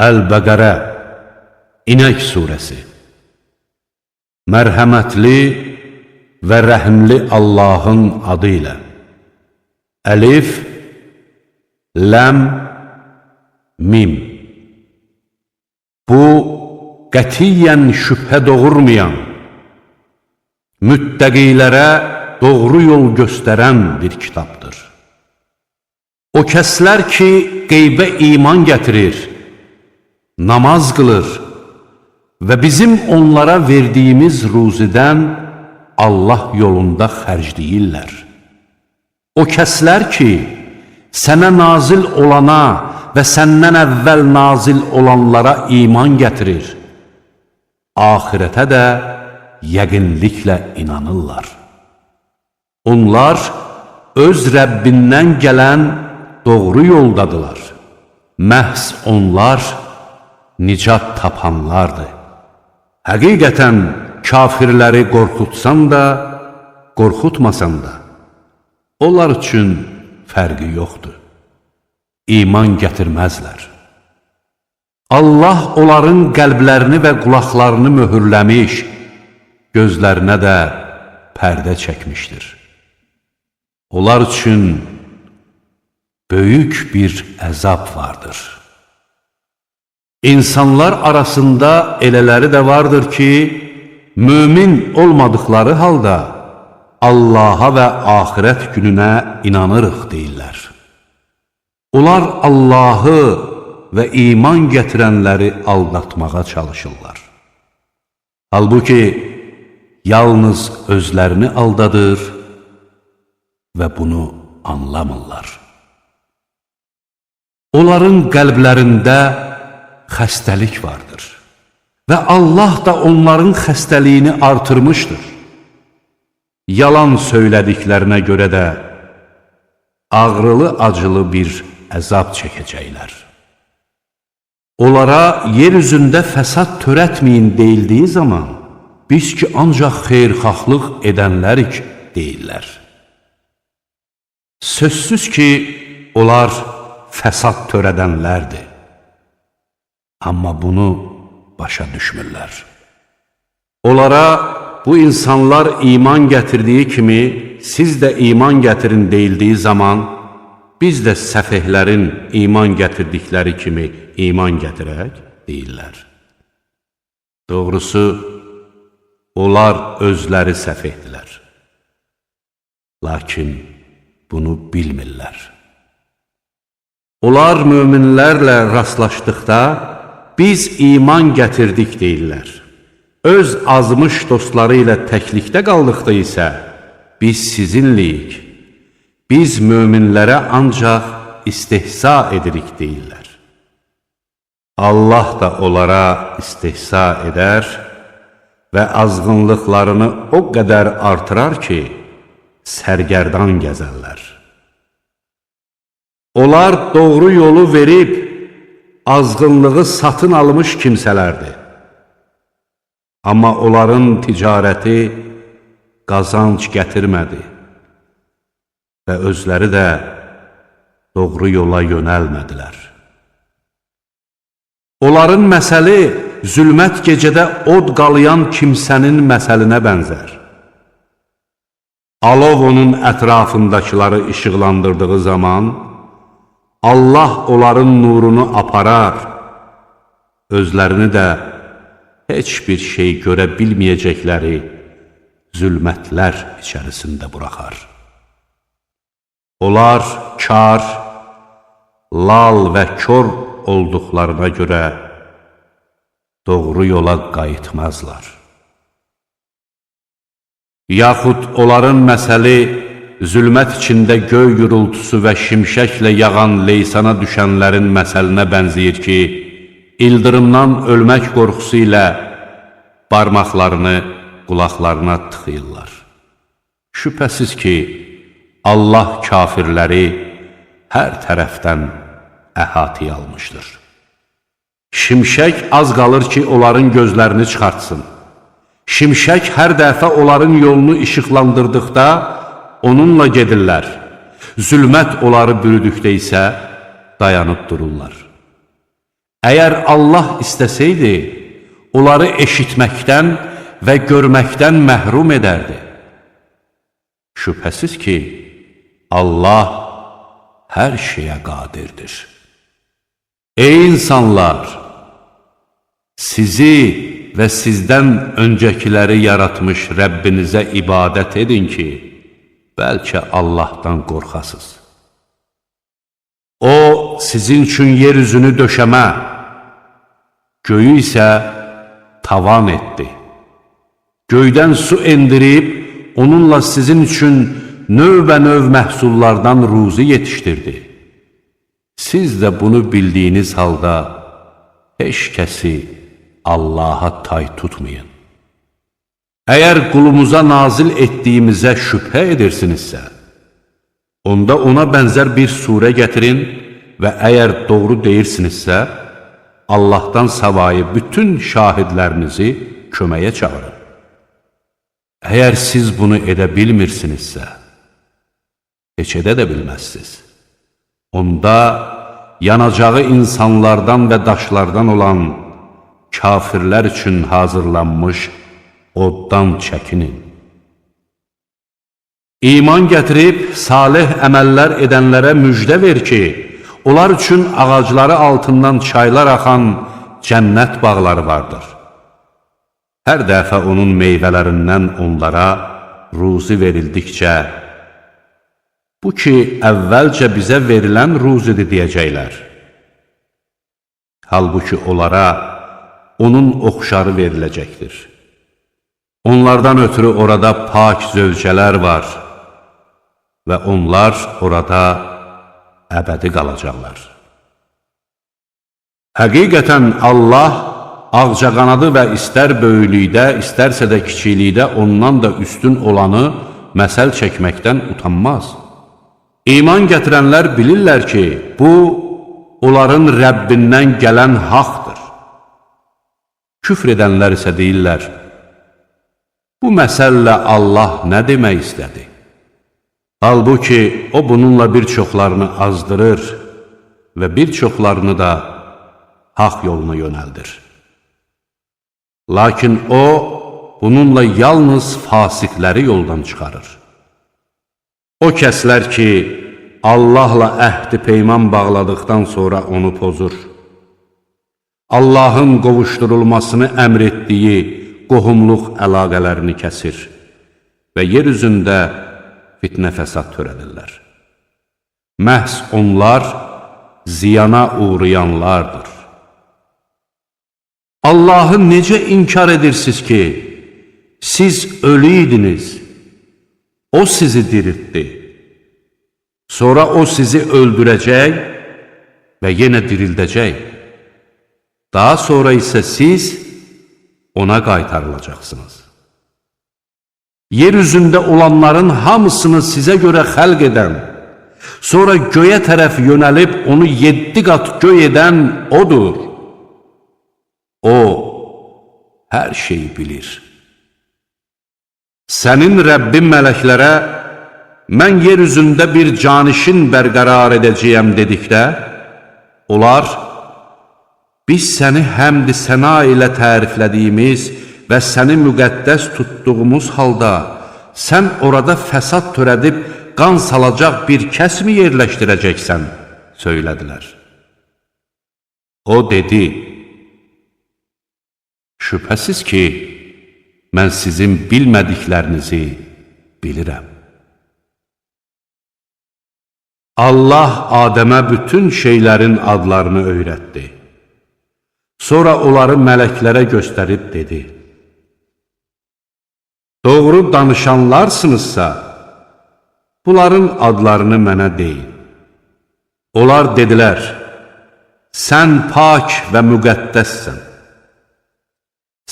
Əl-Bəqərə, İnək surəsi. Mərhəmətli və rəhimli Allahın adı ilə. Əlif, Ləm, Mim. Bu, qətiyyən şübhə doğurmayan, müttəqilərə doğru yol göstərən bir kitabdır. O kəslər ki, qeybə iman gətirir, namaz qılır və bizim onlara verdiyimiz ruzidən Allah yolunda xərcləyirlər. O kəslər ki, sənə nazil olana və səndən əvvəl nazil olanlara iman gətirir, axirətə də yəqinliklə inanırlar. Onlar öz Rəbbindən gələn doğru yoldadılar. Məhz onlar nicat tapanlardır. Həqiqətən kafirləri qorxutsan da, qorxutmasan da, onlar üçün fərqi yoxdur. İman gətirməzlər. Allah onların qəlblərini və qulaqlarını möhürləmiş, gözlərinə də pərdə çəkmişdir. Onlar üçün böyük bir əzab vardır. İnsanlar arasında elələri də vardır ki, mömin olmadıkları halda Allaha və axirət gününə inanırıq deyirlər. Onlar Allahı və iman gətirənləri aldatmağa çalışırlar. Halbuki, yalnız özlərini aldadır və bunu anlamırlar. Onların qəlblərində xəstəlik vardır və Allah da onların xəstəliyini artırmışdır. Yalan söylədiklərinə görə də ağrılı-acılı bir əzab çəkəcəklər. Onlara yer üzündə fəsad törətməyin deyildiyi zaman, biz ki ancaq xeyirxahlıq edənlərik deyirlər. Sözsüz ki, onlar fəsad törədənlərdir. Amma bunu başa düşmürlər. Onlara bu insanlar iman gətirdiyi kimi, siz də iman gətirin deyildiyi zaman, biz də səfehlərin iman gətirdikləri kimi iman gətirək deyirlər. Doğrusu, onlar özləri səfehdilər. Lakin bunu bilmirlər. Onlar möminlərlə rastlaşdıqda, biz iman gətirdik deyirlər. Öz azmış dostları ilə təklikdə qaldıqda isə, biz sizinliyik. Biz möminlərə ancaq istehza edirik deyirlər. Allah da onlara istehza edər və azğınlıqlarını o qədər artırar ki, sərgərdan gəzərlər. Onlar doğru yolu verib, azğınlığı satın almış kimsələrdir. Amma onların ticarəti qazanc gətirmədi və özləri də doğru yola yönəlmədilər. Onların məsəli zülmət gecədə od qalayan kimsənin məsəlinə bənzər. Alov onun ətrafındakıları işıqlandırdığı zaman, Allah onların nurunu aparar, özlərini də heç bir şey görə bilməyəcəkləri zülmətlər içərisində buraxar. Onlar kar, lal və kör olduqlarına görə doğru yola qayıtmazlar. Yaxud onların məsəli zülmət içində göy gürültüsü və şimşəklə yağan leysana düşənlərin məsəlinə bənzəyir ki, ildırımdan ölmək qorxusu ilə barmaqlarını qulaqlarına tıxıyırlar. Şübhəsiz ki, Allah kafirləri hər tərəfdən əhatəyə almışdır. Şimşək az qalır ki, onların gözlərini çıxartsın. Şimşək hər dəfə onların yolunu işıqlandırdıqda onunla gedirlər. Zülmət onları bürüdükdə isə dayanıb dururlar. Əgər Allah istəsəydi, onları eşitməkdən və görməkdən məhrum edərdi. Şübhəsiz ki, Allah hər şeyə qadirdir. Ey insanlar! Sizi və sizdən öncəkiləri yaratmış Rəbbinizə ibadət edin ki, bəlkə Allahdan qorxasız. O, sizin üçün yer üzünü döşəmə, göyü isə tavan etdi. Göydən su endirib, onunla sizin üçün növbə-növ məhsullardan ruzi yetişdirdi. Siz də bunu bildiyiniz halda heç kəsi Allaha tay tutmayın. Əgər qulumuza nazil etdiyimizə şübhə edirsinizsə, onda ona bənzər bir surə gətirin və əgər doğru deyirsinizsə, Allahdan savayı bütün şahidlərinizi köməyə çağırın. Əgər siz bunu edə bilmirsinizsə, heç edə də bilməzsiniz. Onda yanacağı insanlardan və daşlardan olan kafirlər üçün hazırlanmış oddan çəkinin. İman gətirib, salih əməllər edənlərə müjdə ver ki, onlar üçün ağacları altından çaylar axan cənnət bağları vardır. Hər dəfə onun meyvələrindən onlara ruzi verildikcə, bu ki, əvvəlcə bizə verilən ruzidir deyəcəklər. Halbuki onlara onun oxşarı veriləcəkdir. Onlardan ötürü orada pak zövcələr var və onlar orada əbədi qalacaqlar. Həqiqətən Allah ağcaqanadı və istər böyüklükdə, istərsə də kiçiklikdə ondan da üstün olanı məsəl çəkməkdən utanmaz. İman gətirənlər bilirlər ki, bu, onların Rəbbindən gələn haqdır. Küfr edənlər isə deyirlər, bu məsəllə Allah nə demək istədi? Halbuki, o bununla bir çoxlarını azdırır və bir çoxlarını da haqq yoluna yönəldir. Lakin o, bununla yalnız fasiqləri yoldan çıxarır. O kəslər ki, Allahla əhd-i peyman bağladıqdan sonra onu pozur. Allahın qovuşdurulmasını əmr etdiyi qohumluq əlaqələrini kəsir və yer üzündə fitnə fəsad törədirlər. Məhz onlar ziyana uğrayanlardır. Allahı necə inkar edirsiniz ki, siz ölü idiniz, o sizi diriltdi. Sonra o sizi öldürəcək və yenə dirildəcək. Daha sonra isə siz ona qaytarılacaqsınız. Yer üzündə olanların hamısını sizə görə xəlq edən, sonra göyə tərəf yönəlib onu 7 qat göy edən odur. O, hər şeyi bilir. Sənin Rəbbin mələklərə, mən yer üzündə bir canişin bərqərar edəcəyəm dedikdə, onlar, biz səni həmd-i səna ilə təriflədiyimiz və səni müqəddəs tutduğumuz halda, sən orada fəsad törədib, qan salacaq bir kəs mi yerləşdirəcəksən, söylədilər. O dedi, şübhəsiz ki, mən sizin bilmədiklərinizi bilirəm. Allah Adəmə bütün şeylərin adlarını öyrətdi. Sonra onları mələklərə göstərib dedi, doğru danışanlarsınızsa, bunların adlarını mənə deyin. Onlar dedilər, sən pak və müqəddəssən.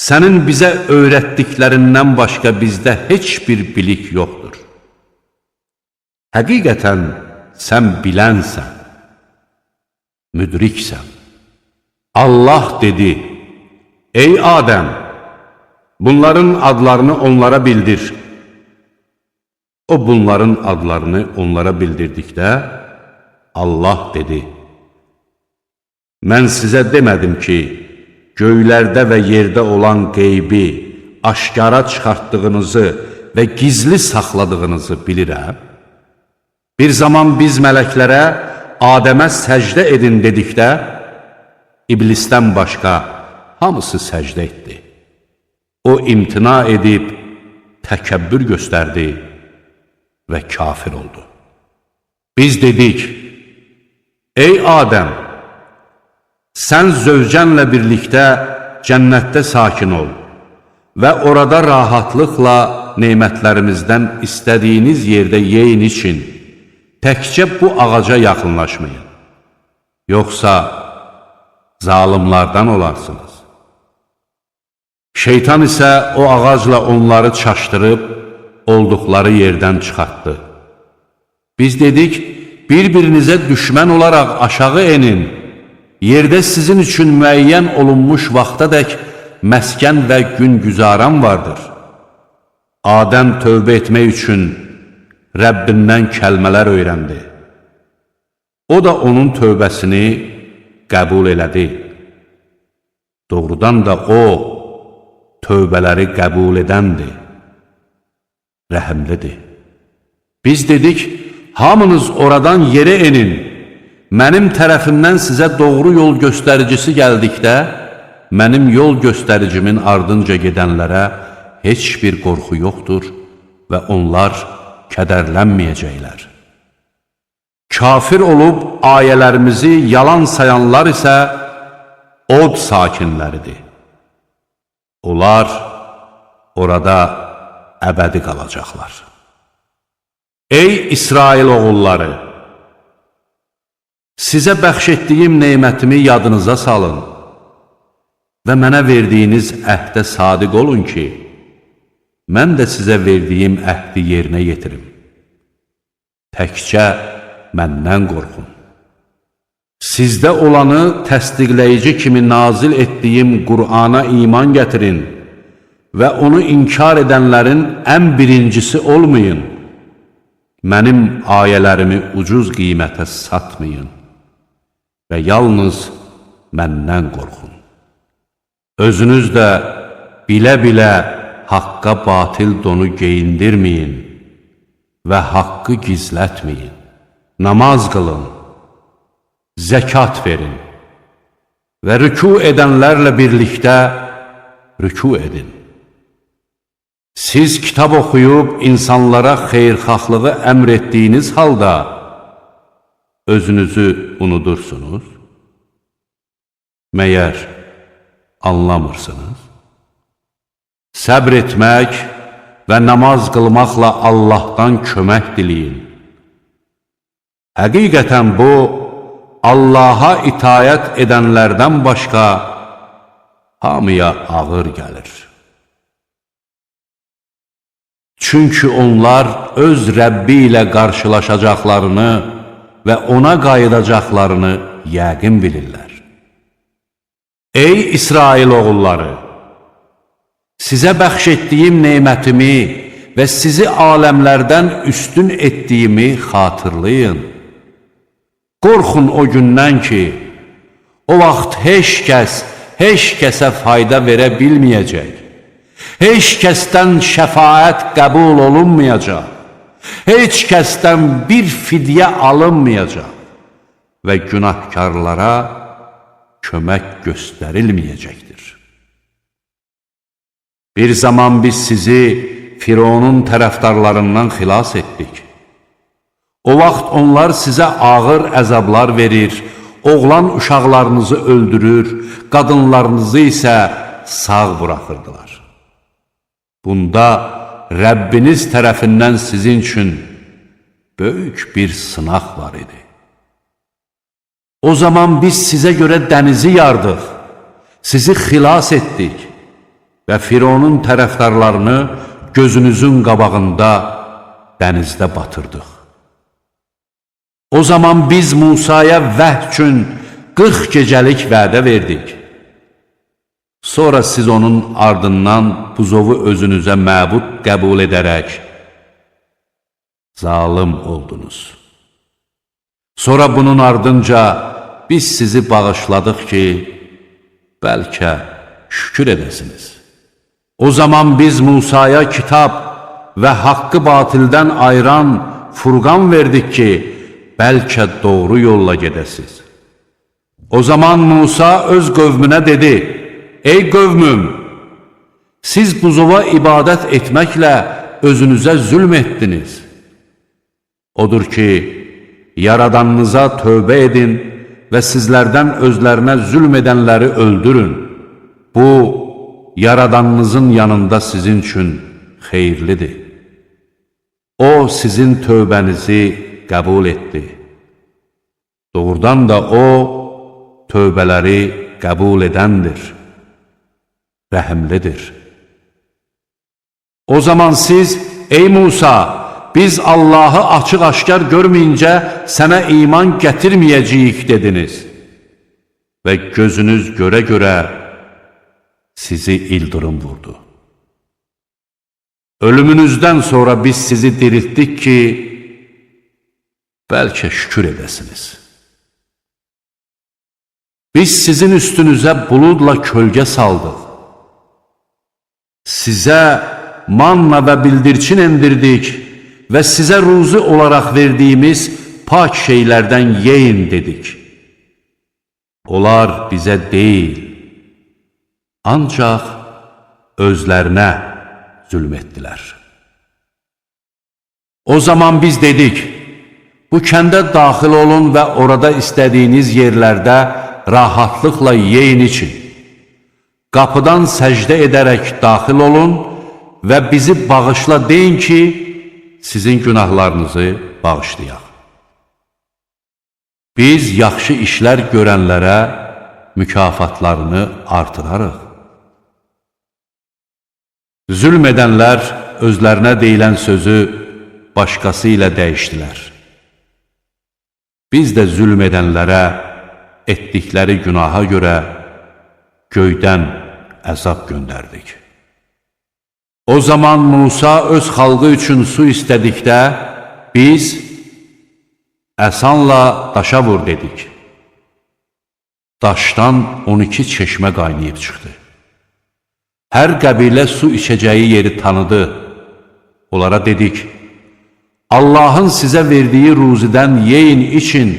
Sənin bizə öyrətdiklərindən başqa bizdə heç bir bilik yoxdur. Həqiqətən sən bilənsən, müdriksən. Allah dedi, ey Adəm, bunların adlarını onlara bildir. O bunların adlarını onlara bildirdikdə, Allah dedi, Mən sizə demədim ki, göylərdə və yerdə olan qeybi, aşkara çıxartdığınızı və gizli saxladığınızı bilirəm. Bir zaman biz mələklərə Adəmə səcdə edin dedikdə, İblisdən başqa hamısı səcdə etdi. O imtina edib, təkəbbür göstərdi və kafir oldu. Biz dedik, ey Adəm, sən zövcənlə birlikdə cənnətdə sakin ol və orada rahatlıqla nemətlərimizdən istədiyiniz yerdə yeyin için təkcə bu ağaca yaxınlaşmayın. Yoxsa zalimlardan olarsınız. Şeytan isə o ağacla onları çaşdırıb, olduqları yerdən çıxartdı. Biz dedik, bir-birinizə düşmən olaraq aşağı enin, yerdə sizin üçün müəyyən olunmuş vaxtadək məskən və gün güzaran vardır. Adəm tövbə etmək üçün Rəbbindən kəlmələr öyrəndi. O da onun tövbəsini qəbul elədi. Doğrudan da o, tövbələri qəbul edəndir, rəhimlidir. Biz dedik, hamınız oradan yerə enin, mənim tərəfimdən sizə doğru yol göstəricisi gəldikdə, mənim yol göstəricimin ardınca gedənlərə heç bir qorxu yoxdur və onlar kədərlənməyəcəklər. Kafir olub ayələrimizi yalan sayanlar isə od sakinləridir. Onlar orada əbədi qalacaqlar. Ey İsrail oğulları! Sizə bəxş etdiyim neymətimi yadınıza salın və mənə verdiyiniz əhdə sadiq olun ki, mən də sizə verdiyim əhdi yerinə yetirim. Təkcə məndən qorxun. Sizdə olanı təsdiqləyici kimi nazil etdiyim Qur'ana iman gətirin və onu inkar edənlərin ən birincisi olmayın. Mənim ayələrimi ucuz qiymətə satmayın və yalnız məndən qorxun. Özünüz də bilə-bilə haqqa batil donu geyindirməyin və haqqı gizlətməyin. Namaz qılın, zəkat verin və rükû edənlərlə birlikdə rükû edin. Siz kitab oxuyub insanlara xeyirxahlığı əmr etdiyiniz halda özünüzü unudursunuz? Məyər anlamırsınız? Səbr etmək və namaz qılmaqla Allahdan kömək diləyin. Həqiqətən bu, Allaha itayət edənlərdən başqa hamıya ağır gəlir. Çünki onlar öz Rəbbi ilə qarşılaşacaqlarını və ona qayıdacaqlarını yəqin bilirlər. Ey İsrail oğulları! Sizə bəxş etdiyim neymətimi və sizi aləmlərdən üstün etdiyimi xatırlayın. Qorxun o gündən ki, o vaxt heç kəsə fayda verə bilməyəcək. Heç kəsdən şəfaət qəbul olunmayacaq. Heç kəsdən bir fidyə alınmayacaq və günahkarlara kömək göstərilməyəcəkdir. Bir zaman biz sizi Fironun tərəfdarlarından xilas etdik. O vaxt onlar sizə ağır əzablar verir, oğlan uşaqlarınızı öldürür, qadınlarınızı isə sağ buraxırdılar. Bunda Rəbbiniz tərəfindən sizin üçün böyük bir sınaq var idi. O zaman biz sizə görə dənizi yardıq, sizi xilas etdik və Fironun tərəfdarlarını gözünüzün qabağında dənizdə batırdıq. O zaman biz Musaya vəhd üçün 40 gecəlik vədə verdik. Sonra siz onun ardından buzovu özünüzə məbud qəbul edərək zalim oldunuz. Sonra bunun ardınca biz sizi bağışladıq ki, bəlkə şükür edəsiniz. O zaman biz Musaya kitab və haqqı batildən ayıran Furqan verdik ki, bəlkə doğru yolla gedəsiz. O zaman Musa öz qövmünə dedi, ey qövmüm, siz buzova ibadət etməklə özünüzə zülm etdiniz. Odur ki, Yaradanınıza tövbə edin və sizlərdən özlərinə zülm edənləri öldürün. Bu, Yaradanınızın yanında sizin üçün xeyirlidir. O, sizin tövbənizi qəbul etdi. Doğrudan da O, tövbələri qəbul edəndir, rəhimlidir. O zaman siz, ey Musa, biz Allahı açıq-aşkar görməyincə sənə iman gətirməyəcəyik dediniz və gözünüz görə-görə sizi ildırım vurdu. Ölümünüzdən sonra biz sizi diriltdik ki, bəlkə şükür edəsiniz. Biz sizin üstünüzə buludla kölgə saldıq. Sizə manna və bildirçin endirdik və sizə ruzi olaraq verdiyimiz pak şeylərdən yeyin dedik. Onlar bizə deyil, ancaq özlərinə zülm etdilər. O zaman biz dedik, bu kəndə daxil olun və orada istədiyiniz yerlərdə rahatlıqla yeyin için. Qapıdan səcdə edərək daxil olun və bizi bağışla deyin ki, sizin günahlarınızı bağışlayaq. Biz yaxşı işlər görənlərə mükafatlarını artırarıq. Zülm edənlər özlərinə deyilən sözü başqası ilə dəyişdilər. Biz də zülm edənlərə etdikləri günaha görə göydən əzab göndərdik. O zaman Musa öz xalqı üçün su istədikdə, biz əsanla daşa vur dedik. Daşdan 12 çeşmə qaynayıb çıxdı. Hər qəbilə su içəcəyi yeri tanıdı. Onlara dedik, Allahın sizə verdiyi ruzidən yeyin için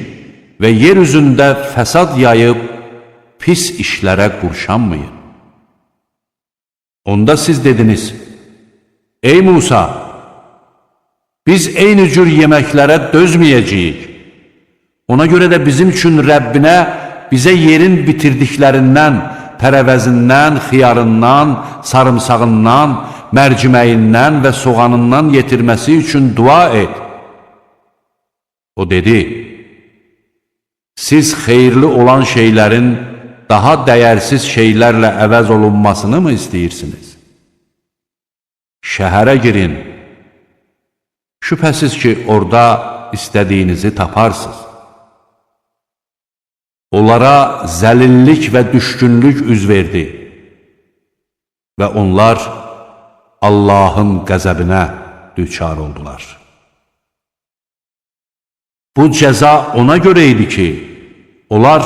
və yer üzündə fəsad yayıb pis işlərə qurşanmayın. Onda siz dediniz, ey Musa, biz eyni cür yeməklərə dözməyəcəyik. Ona görə də bizim üçün Rəbbinə bizə yerin bitirdiklərindən, tərəvəzindən, xiyarından, sarımsağından, mərciməyindən və soğanından yetirməsi üçün dua et. O dedi, siz xeyirli olan şeylərin daha dəyərsiz şeylərlə əvəz olunmasını mı istəyirsiniz? Şəhərə girin. Şübhəsiz ki, orada istədiyinizi taparsınız. Onlara zəlillik və düşkünlük üz verdi və onlar Allahın qəzəbinə düçar oldular. Bu cəza ona görə idi ki, onlar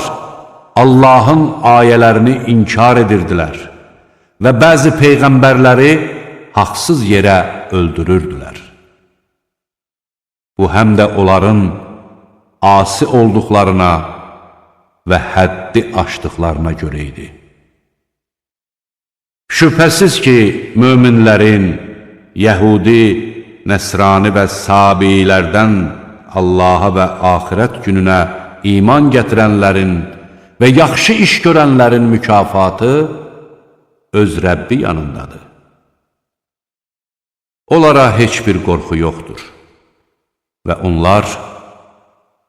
Allahın ayələrini inkar edirdilər və bəzi peyğəmbərləri haqsız yerə öldürürdülər. Bu həm də onların asi olduqlarına və həddi aşdıqlarına görə idi. Şübhəsiz ki, möminlərin, yəhudi, nəsrani və sabilərdən Allaha və axirət gününə iman gətirənlərin və yaxşı iş görənlərin mükafatı öz Rəbbi yanındadır. Onlara heç bir qorxu yoxdur və onlar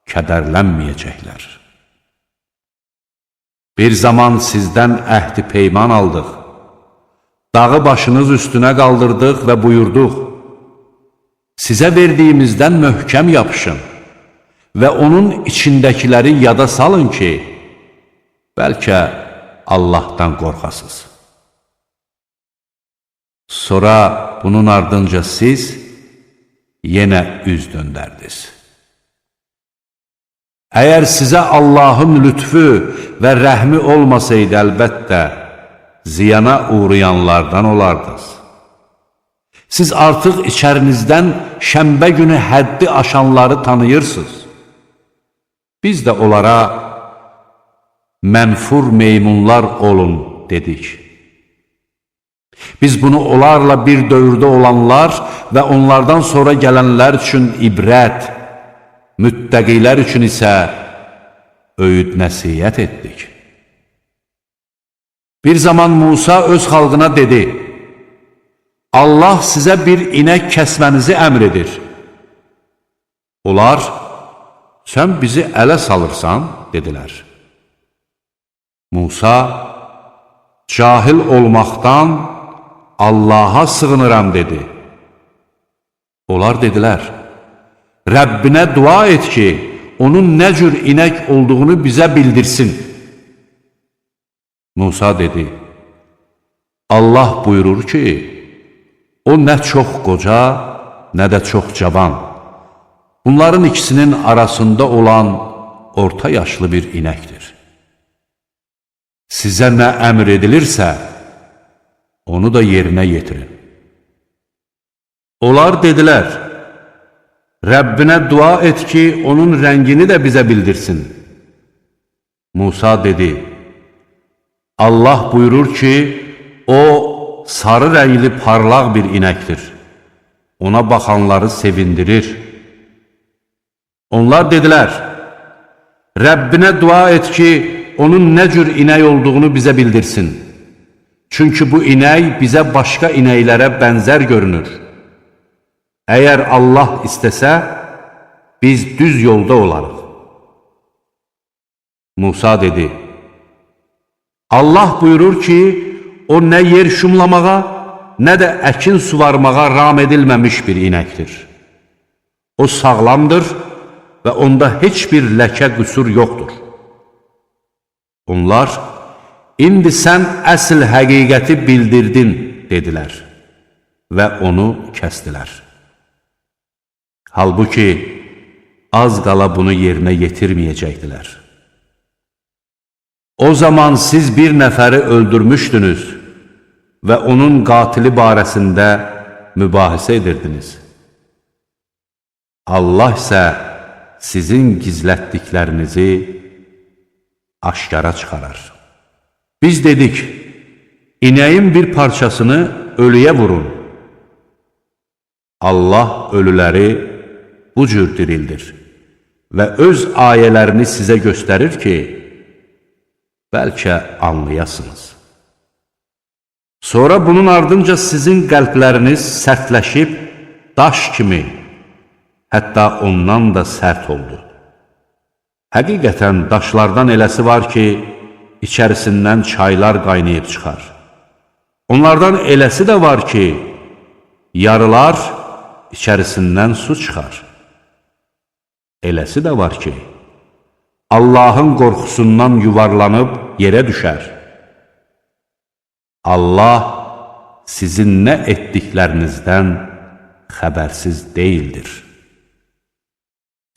kədərlənməyəcəklər. Bir zaman sizdən əhdi peyman aldıq, dağı başınız üstünə qaldırdıq və buyurduq, sizə verdiyimizdən möhkəm yapışın və onun içindəkiləri yada salın ki, bəlkə Allahdan qorxasınız. Sonra bunun ardınca siz yenə üz döndərdiniz. Əgər sizə Allahın lütfü və rəhmi olmasaydı, əlbəttə, ziyana uğrayanlardan olardınız. Siz artıq içərinizdən şənbə günü həddi aşanları tanıyırsınız. Biz də onlara mənfur meymunlar olun dedik. Biz bunu onlarla bir dövrdə olanlar və onlardan sonra gələnlər üçün ibrət, müttəqilər üçün isə öyüd nəsihət etdik. Bir zaman Musa öz xalqına dedi: Allah sizə bir inək kəsmənizi əmr edir. Onlar, sən bizi ələ salırsan, dedilər. Musa, cahil olmaqdan Allaha sığınıram, dedi. Onlar dedilər, Rəbbinə dua et ki, onun nə cür inək olduğunu bizə bildirsin. Musa dedi, Allah buyurur ki, o nə çox qoca, nə də çox cavan. Bunların ikisinin arasında olan orta yaşlı bir inəkdir. Sizə nə əmr edilirsə, onu da yerinə yetirin. Onlar dedilər, Rəbbinə dua et ki, onun rəngini də bizə bildirsin. Musa dedi, Allah buyurur ki, o sarı rəngli parlaq bir inəkdir. Ona baxanları sevindirir. Onlar dedilər, Rəbbinə dua et ki, onun nə cür inək olduğunu bizə bildirsin. Çünki bu inək bizə başqa inəklərə bənzər görünür. Əgər Allah istəsə, biz düz yolda olarıq. Musa dedi, Allah buyurur ki, o nə yer şumlamağa, nə də əkin suvarmağa ram edilməmiş bir inəkdir. O sağlamdır və onda heç bir ləkə qüsur yoxdur. Onlar, indi sən əsl həqiqəti bildirdin, dedilər və onu kəsdilər. Halbuki, az qala bunu yerinə yetirməyəcəkdilər. O zaman siz bir nəfəri öldürmüşdünüz və onun qatili barəsində mübahisə edirdiniz. Allah isə sizin gizlətdiklərinizi aşkara çıxarar. Biz dedik, inəyin bir parçasını ölüyə vurun. Allah ölüləri bu cür dirildir və öz ayələrini sizə göstərir ki, bəlkə anlayasınız. Sonra bunun ardınca sizin qəlbləriniz sərtləşib, daş kimi, hətta ondan da sərt oldu. Həqiqətən daşlardan eləsi var ki, içərisindən çaylar qaynayıb çıxar. Onlardan eləsi də var ki, yarılar içərisindən su çıxar. Eləsi də var ki, Allahın qorxusundan yuvarlanıb yerə düşər. Allah sizin nə etdiklərinizdən xəbərsiz deyildir.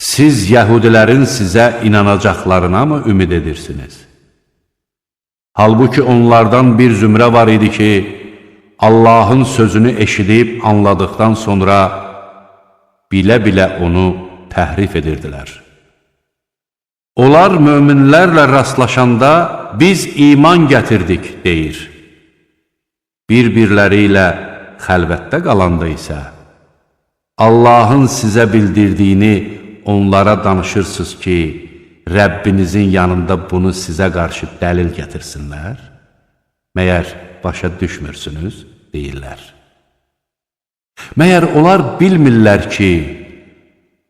Siz yəhudilərin sizə inanacaqlarına mı ümid edirsiniz? Halbuki onlardan bir zümrə var idi ki, Allahın sözünü eşidib anladıqdan sonra bilə-bilə onu təhrif edirdilər. Onlar möminlərlə rastlaşanda biz iman gətirdik, deyir. Bir-birləri ilə xəlvətdə qalanda isə Allahın sizə bildirdiyini onlara danışırsınız ki, Rəbbinizin yanında bunu sizə qarşı dəlil gətirsinlər. Məyər başa düşmürsünüz, deyirlər. Məyər onlar bilmirlər ki,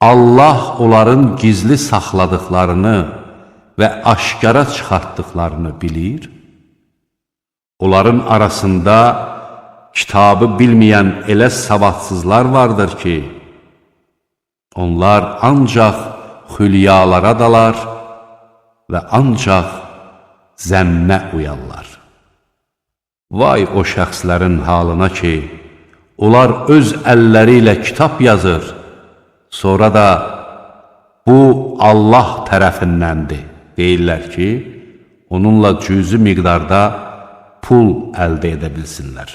Allah onların gizli saxladıqlarını və aşkara çıxartdıqlarını bilir. Onların arasında kitabı bilməyən elə savadsızlar vardır ki, onlar ancaq xülyalara dalar və ancaq zənnə uyarlar. Vay o şəxslərin halına ki, onlar öz əlləri ilə kitab yazır, sonra da bu Allah tərəfindəndir. Deyirlər ki, onunla cüzi miqdarda pul əldə edə bilsinlər.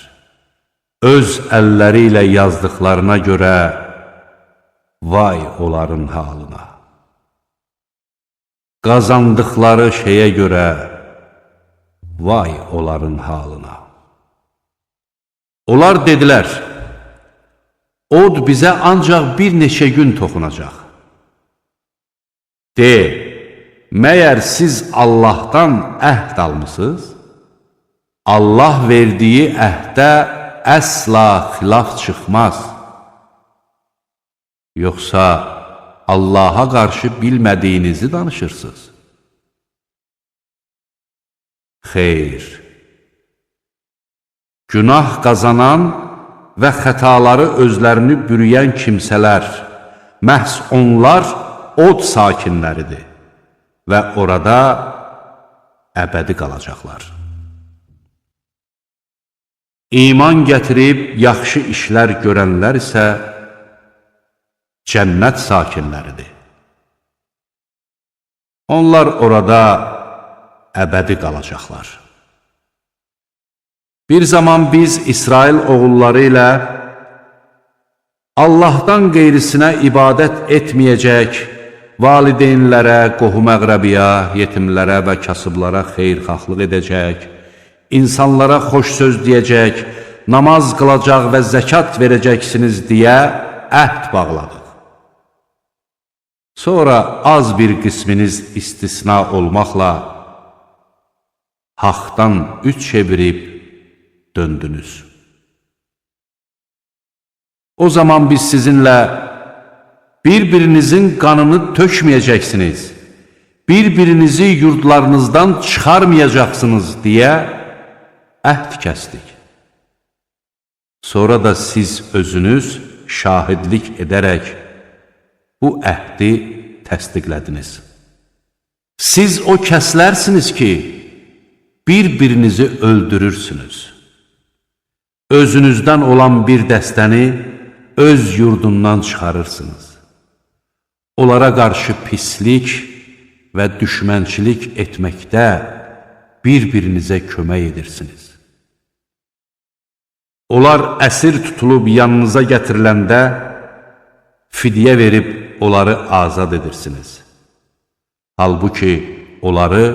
Öz əlləri ilə yazdıqlarına görə vay onların halına. Qazandıqları şeyə görə vay onların halına. Onlar dedilər, od bizə ancaq bir neçə gün toxunacaq. De, məyər siz Allahdan əhd almısınız? Allah verdiyi əhdə əsla xilaf çıxmaz. Yoxsa Allaha qarşı bilmədiyinizi danışırsınız? Xeyr. Günah qazanan və xətaları özlərini bürüyən kimsələr, məhz onlar od sakinləridir və orada əbədi qalacaqlar. İman gətirib yaxşı işlər görənlər isə cənnət sakinləridir. Onlar orada əbədi qalacaqlar. Bir zaman biz İsrail oğulları ilə Allahdan qeyrisinə ibadət etməyəcək, valideynlərə, qohum-əqrəbiyə, yetimlərə və kasıblara xeyirxahlıq edəcək, insanlara xoş söz deyəcək, namaz qılacaq və zəkat verəcəksiniz deyə əhd bağladıq. Sonra az bir qisminiz istisna olmaqla haqdan üç çevirib döndünüz. O zaman biz sizinlə bir-birinizin qanını tökməyəcəksiniz, bir-birinizi yurdlarınızdan çıxarmayacaqsınız deyə əhd kəsdik. Sonra da siz özünüz şahidlik edərək bu əhdi təsdiqlədiniz. Siz o kəslərsiniz ki, bir-birinizi öldürürsünüz. Özünüzdən olan bir dəstəni öz yurdundan çıxarırsınız. Onlara qarşı pislik və düşmənçilik etməkdə bir-birinizə kömək edirsiniz. Onlar əsir tutulub yanınıza gətiriləndə fidyə verib onları azad edirsiniz. Halbuki onları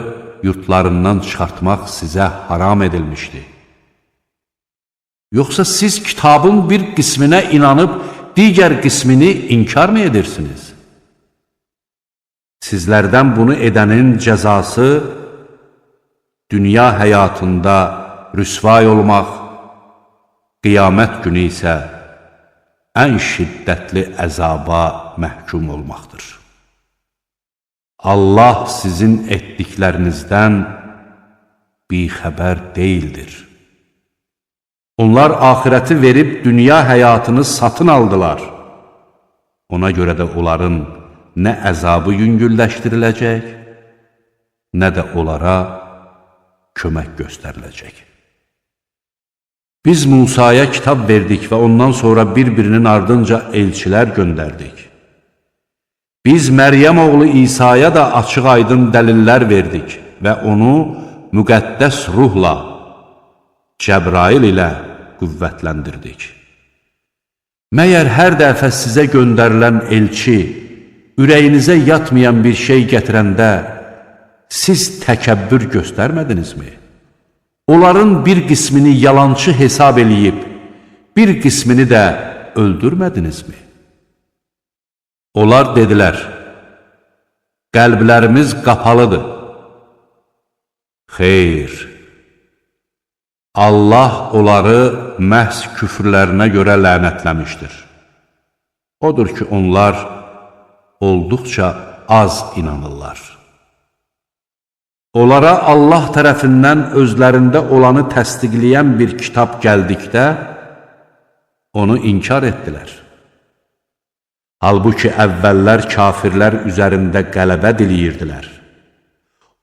yurtlarından çıxartmaq sizə haram edilmişdi. Yoxsa siz kitabın bir qisminə inanıb digər qismini inkar mı edirsiniz? Sizlərdən bunu edənin cəzası dünya həyatında rüsvay olmaq, qiyamət günü isə ən şiddətli əzaba məhkum olmaqdır. Allah sizin etdiklərinizdən bixəbər deyildir. Onlar axirəti verib dünya həyatını satın aldılar. Ona görə də onların nə əzabı yüngülləşdiriləcək, nə də onlara kömək göstəriləcək. Biz Musaya kitab verdik və ondan sonra bir-birinin ardınca elçilər göndərdik. Biz Məryəm oğlu İsa'ya da açıq-aydın dəlillər verdik və onu müqəddəs ruhla, Cəbrail ilə qüvvətləndirdik. Məyər hər dəfə sizə göndərilən elçi, ürəyinizə yatmayan bir şey gətirəndə siz təkəbbür göstərmədinizmi? Onların bir qismini yalançı hesab eləyib, bir qismini də öldürmədinizmi? Onlar dedilər, qəlblərimiz qapalıdır. Xeyr, Allah onları məhz küfrlərinə görə lənətləmişdir. Odur ki, onlar olduqca az inanırlar. Onlara Allah tərəfindən özlərində olanı təsdiqləyən bir kitab gəldikdə, onu inkar etdilər. Halbuki əvvəllər kafirlər üzərində qələbə diləyirdilər.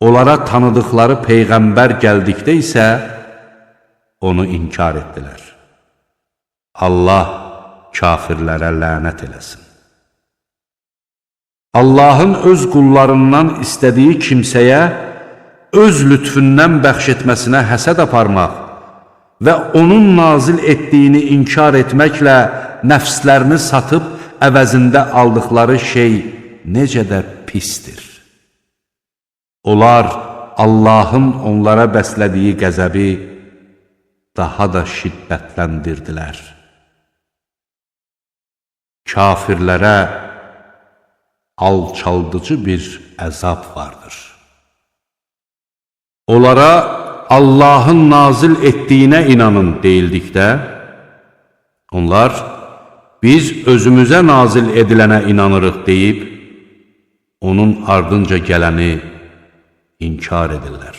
Onlara tanıdıqları Peyğəmbər gəldikdə isə onu inkar etdilər. Allah kafirlərə lənət eləsin. Allahın öz qullarından istədiyi kimsəyə öz lütfündən bəxş etməsinə həsəd aparmaq və onun nazil etdiyini inkar etməklə nəfslərini satıb əvəzində aldıqları şey necə də pisdir. Onlar Allahın onlara bəslədiyi qəzəbi daha da şiddətləndirdilər. Kafirlərə alçaldıcı bir əzab vardır. Onlara Allahın nazil etdiyinə inanın deyildikdə, onlar biz özümüzə nazil edilənə inanırıq deyib, onun ardınca gələni inkar edirlər.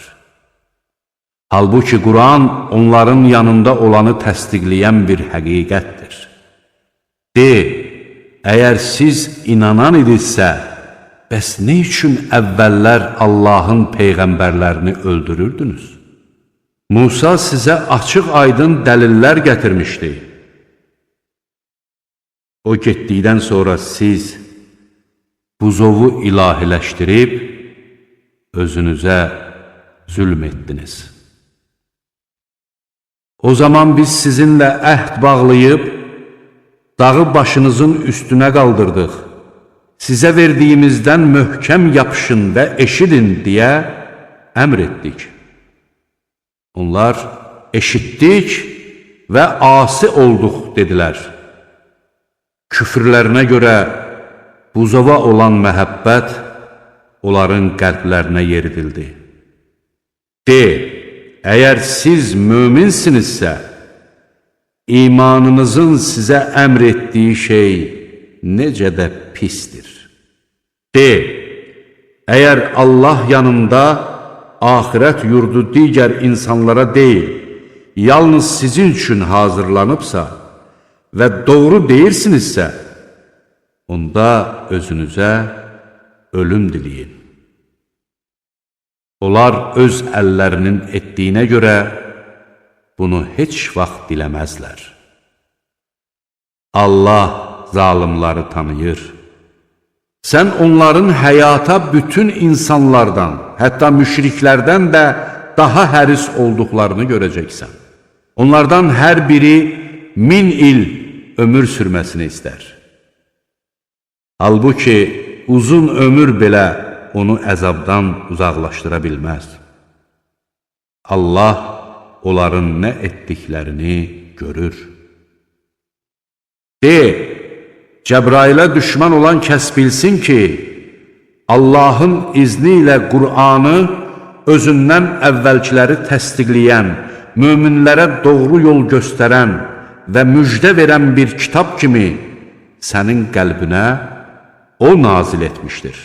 Halbuki Quran onların yanında olanı təsdiqləyən bir həqiqətdir. De, əgər siz inanan idinizsə, bəs nə üçün əvvəllər Allahın peyğəmbərlərini öldürürdünüz? Musa sizə açıq-aydın dəlillər gətirmişdi. O getdikdən sonra siz buzovu ilahiləşdirib, özünüzə zülm etdiniz. O zaman biz sizinlə əhd bağlayıb, dağı başınızın üstünə qaldırdıq. Sizə verdiyimizdən möhkəm yapışın və eşidin deyə əmr etdik. Onlar eşitdik və asi olduq dedilər. Küfrlərinə görə buzova olan məhəbbət onların qəlblərinə yeridildi. De, əgər siz möminsinizsə, imanınızın sizə əmr etdiyi şey necə də pisdir. De, əgər Allah yanında axirət yurdu digər insanlara deyil, yalnız sizin üçün hazırlanıbsa və doğru deyirsinizsə, onda özünüzə ölüm diləyin. Onlar öz əllərinin etdiyinə görə bunu heç vaxt diləməzlər. Allah zalimları tanıyır. Sən onların həyata bütün insanlardan, hətta müşriklərdən də daha həris olduqlarını görəcəksən. Onlardan hər biri 1000 il ömür sürməsini istər. Halbuki uzun ömür belə onu əzabdan uzaqlaşdıra bilməz. Allah onların nə etdiklərini görür. De, Cəbrailə düşmən olan kəs bilsin ki, Allahın izni ilə Qur'anı özündən əvvəlkiləri təsdiqləyən, möminlərə doğru yol göstərən və müjdə verən bir kitab kimi sənin qəlbinə o nazil etmişdir.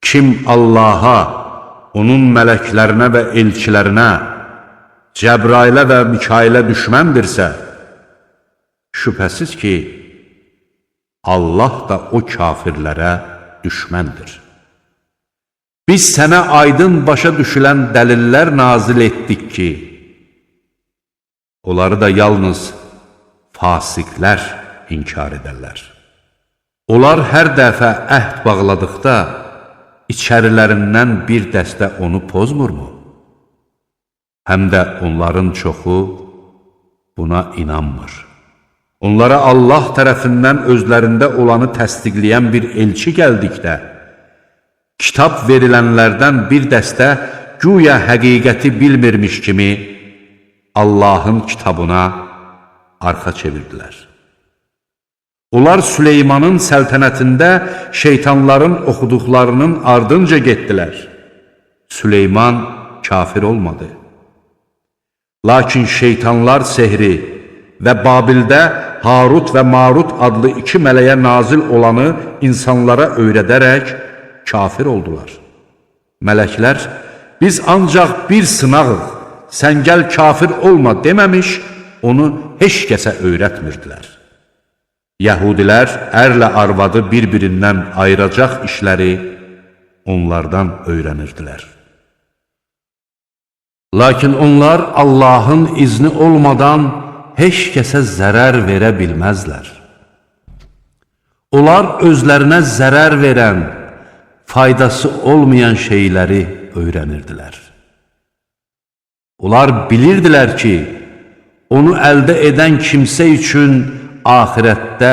Kim Allaha, onun mələklərinə və elçilərinə, Cəbrailə və Mikailə düşməndirsə, şübhəsiz ki, Allah da o kafirlərə düşməndir. Biz sənə aydın başa düşülən dəlillər nazil etdik ki, onları da yalnız fasiqlər inkar edərlər. Onlar hər dəfə əhd bağladıqda, içərilərindən bir dəstə onu pozmurmu? Həm də onların çoxu buna inanmır. Onlara Allah tərəfindən özlərində olanı təsdiqləyən bir elçi gəldikdə, kitab verilənlərdən bir dəstə güya həqiqəti bilmirmiş kimi Allahın kitabına arxa çevirdilər. Onlar Süleymanın səltənətində şeytanların oxuduqlarının ardınca getdilər. Süleyman kafir olmadı. Lakin şeytanlar sehri və Babildə Harut və Marut adlı 2 mələyə nazil olanı insanlara öyrədərək kafir oldular. Mələklər, biz ancaq bir sınağıq, sən gəl kafir olma deməmiş, onu heç kəsə öyrətmirdilər. Yəhudilər ərlə arvadı bir-birindən ayıracaq işləri onlardan öyrənirdilər. Lakin onlar Allahın izni olmadan heç kəsə zərər verə bilməzlər. Onlar özlərinə zərər verən, faydası olmayan şeyləri öyrənirdilər. Onlar bilirdilər ki, onu əldə edən kimsə üçün axirətdə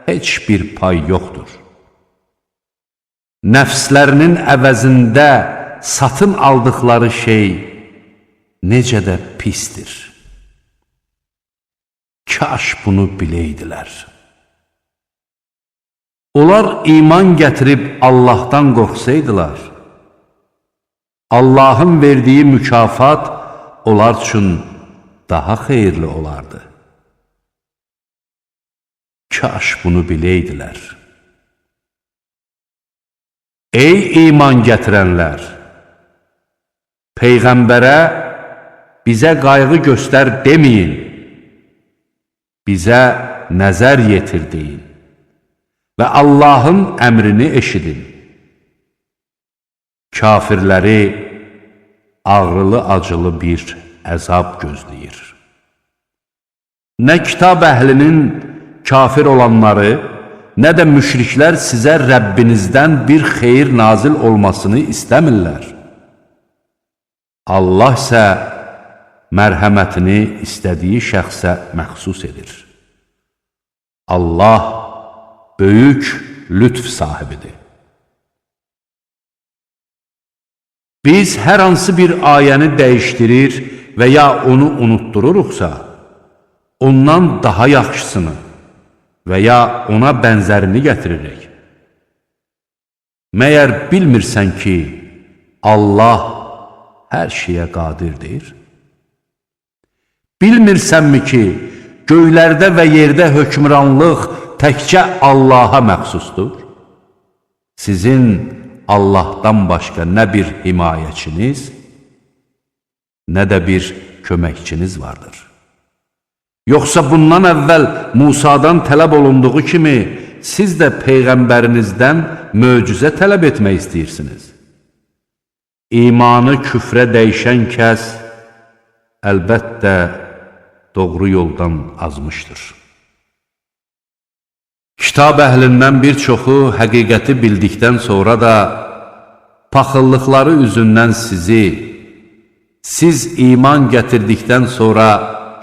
heç bir pay yoxdur. Nəfslərinin əvəzində satın aldıqları şey necə də pisdir. Kaş bunu biləydilər. Onlar iman gətirib Allahdan qorxsaydılar, Allahın verdiyi mükafat onlar üçün daha xeyirli olardı. Kaş bunu biləydilər. Ey iman gətirənlər! Peyğəmbərə bizə qayğı göstər deməyin, bizə nəzər yetir deyin və Allahın əmrini eşidin. Kafirləri ağrılı-acılı bir əzab gözləyir. Nə kitab əhlinin kafir olanları, nə də müşriklər sizə Rəbbinizdən bir xeyir nazil olmasını istəmirlər. Allah isə mərhəmətini istədiyi şəxsə məxsus edir. Allah böyük lütf sahibidir. Biz hər hansı bir ayəni dəyişdirir və ya onu unutdururuqsa, ondan daha yaxşısını və ya ona bənzərini gətiririk. Məyər bilmirsən ki, Allah hər şeyə qadirdir? Bilmirsənmi ki, göylərdə və yerdə hökmranlıq təkcə Allaha məxsusdur? Sizin Allahdan başqa nə bir himayəçiniz, nə də bir köməkçiniz vardır. Yoxsa bundan əvvəl Musadan tələb olunduğu kimi, siz də Peyğəmbərinizdən möcüzə tələb etmək istəyirsiniz. İmanı küfrə dəyişən kəs, əlbəttə, doğru yoldan azmışdır. Kitab əhlindən bir çoxu həqiqəti bildikdən sonra da paxıllıqları üzündən siz iman gətirdikdən sonra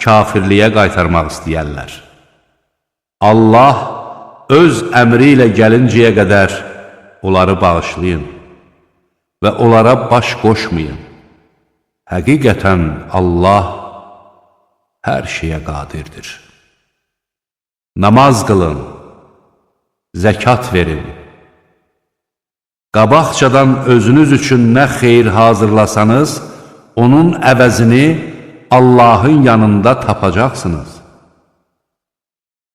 kafirliyə qaytarmaq istəyərlər. Allah öz əmri ilə gəlincəyə qədər onları bağışlayın və onlara baş qoşmayın. Həqiqətən Allah hər şeyə qadirdir. Namaz qılın, zəkat verin. Qabaqcadan özünüz üçün nə xeyir hazırlasanız, onun əvəzini Allahın yanında tapacaqsınız.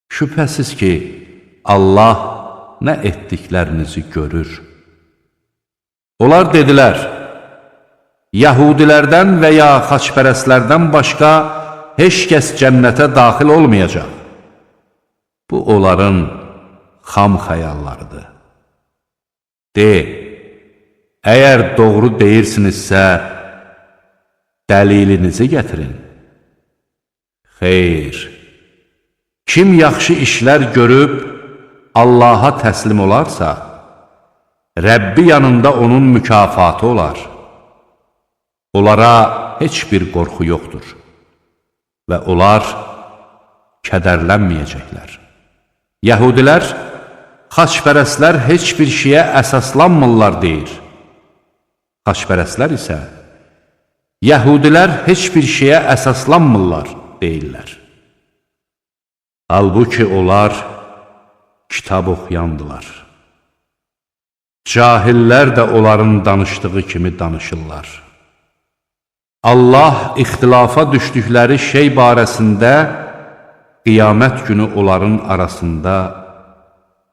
Şübhəsiz ki, Allah nə etdiklərinizi görür. Onlar dedilər, Yahudilərdən və ya xaçpərəstlərdən başqa heç kəs cənnətə daxil olmayacaq. Bu, onların xam xəyallarıdır. De, əgər doğru deyirsinizsə, dəlilinizi gətirin. Xeyr, kim yaxşı işlər görüb Allaha təslim olarsa, Rəbbi yanında onun mükafatı olar. Onlara heç bir qorxu yoxdur və onlar kədərlənməyəcəklər. Yəhudilər, xaçpərəstlər heç bir şeyə əsaslanmırlar deyir. Xaçpərəstlər isə, Yəhudilər heç bir şeyə əsaslanmırlar deyirlər. Halbuki onlar kitab oxuyandılar. Cahillər də onların danışdığı kimi danışırlar. Allah ixtilafa düşdükləri şey barəsində qiyamət günü onların arasında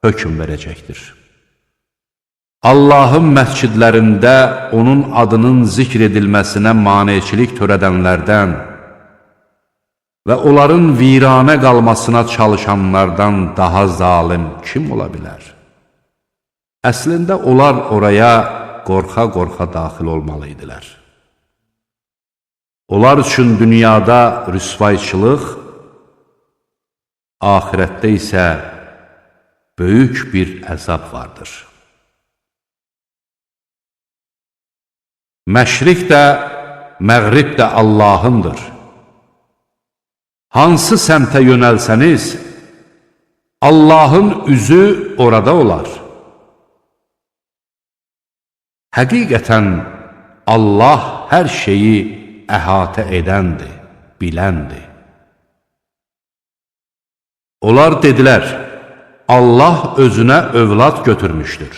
hökm verəcəkdir. Allahın məscidlərində onun adının zikr edilməsinə maneçilik törədənlərdən və onların viranə qalmasına çalışanlardan daha zalim kim ola bilər? Əslində onlar oraya qorxa-qorxa daxil olmalıydilər. Onlar üçün dünyada rüsvayçılıq, ahirətdə isə böyük bir əzab vardır. Məşriq də, məğrib də Allahındır. Hansı səmtə yönəlsəniz, Allahın üzü orada olar. Həqiqətən Allah hər şeyi əhatə edəndir, biləndir. Onlar dedilər, Allah özünə övlad götürmüşdür.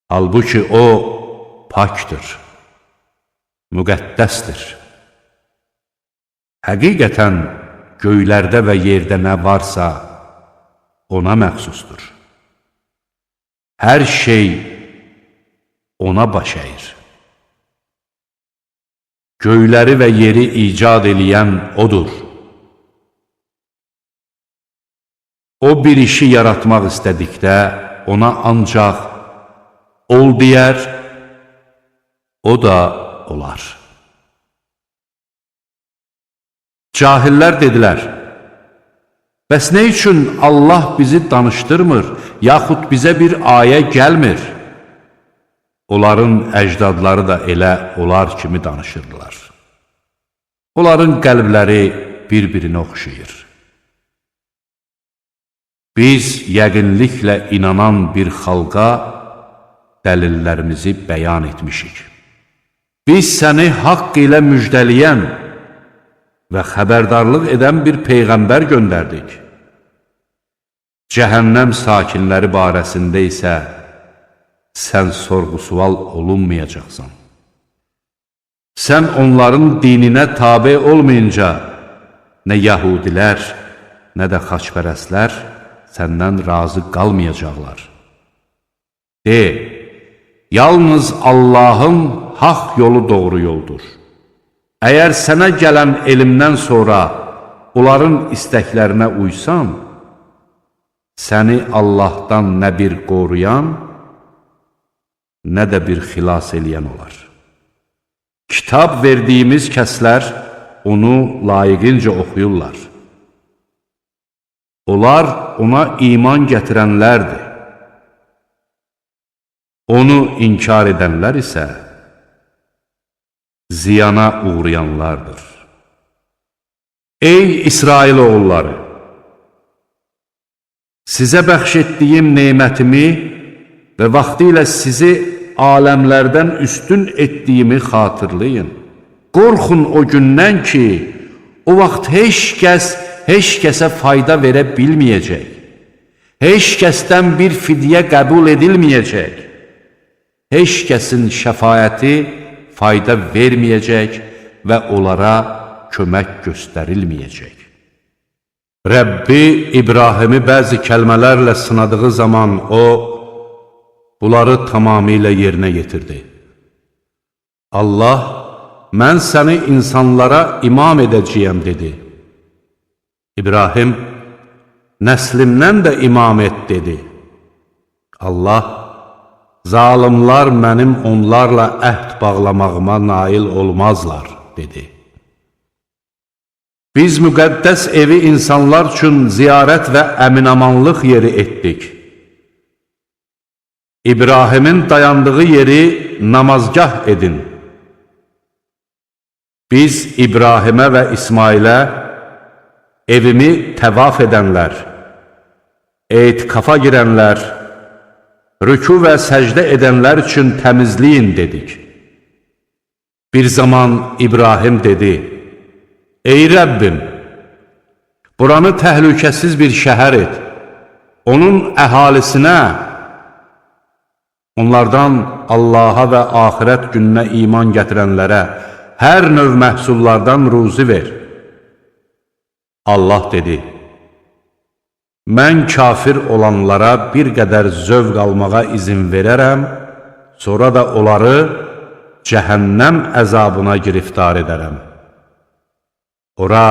Halbuki o paktır, müqəddəsdir. Həqiqətən göylərdə və yerdə nə varsa ona məxsusdur. Hər şey ona baş əyir. Göyləri və yeri icad eləyən odur. O bir işi yaratmaq istədikdə ona ancaq ol deyər, o da olar. Cahillər dedilər, bəs nə üçün Allah bizi danışdırmır, yaxud bizə bir ayə gəlmir? Onların əcdadları da elə onlar kimi danışırdılar. Onların qəlbləri bir-birinə oxşayır. Biz yəqinliklə inanan bir xalqa dəlillərimizi bəyan etmişik. Biz səni haqq ilə müjdələyən və xəbərdarlıq edən bir peyğəmbər göndərdik. Cəhənnəm sakinləri barəsində isə sən sorğu-sual olunmayacaqsan. Sən onların dininə tabe olmayınca nə yəhudilər, nə də xaçpərəstlər səndən razı qalmayacaqlar. De, yalnız Allahın haqq yolu doğru yoldur. Əgər sənə gələn elmdən sonra onların istəklərinə uysan, səni Allahdan nə bir qoruyan, nə də bir xilas eləyən olar. Kitab verdiyimiz kəslər onu layiqincə oxuyurlar. Onlar ona iman gətirənlərdir. Onu inkar edənlər isə ziyana uğrayanlardır. Ey İsrail oğulları! Sizə bəxş etdiyim neymətimi və vaxtilə sizi aləmlərdən üstün etdiyimi xatırlayın. Qorxun o gündən ki, o vaxt heç kəsə fayda verə bilməyəcək. Heç kəsdən bir fidyə qəbul edilməyəcək. Heç kəsin şəfaəti fayda verməyəcək və onlara kömək göstərilməyəcək. Rəbbi İbrahimi bəzi kəlmələrlə sınadığı zaman o, bunları tamamilə yerinə yetirdi. Allah, mən səni insanlara imam edəcəyəm, dedi. İbrahim, nəslimdən də imam et, dedi. Allah, zalimlar mənim onlarla əhd bağlamağıma nail olmazlar, dedi. Biz müqəddəs evi insanlar üçün ziyarət və əminamanlıq yeri etdik. İbrahimin dayandığı yeri namazgah edin. Biz İbrahimə və İsmailə evimi təvaf edənlər, etikafa girənlər, rükû və səcdə edənlər üçün təmizləyin dedik. Bir zaman İbrahim dedi, ey Rəbbim, buranı təhlükəsiz bir şəhər et, onun əhalisinə, onlardan Allaha və axirət gününə iman gətirənlərə hər növ məhsullardan ruzi ver. Allah dedi, mən kafir olanlara bir qədər zövq almağa izin verərəm, sonra da onları cəhənnəm əzabına giriftar edərəm. Ora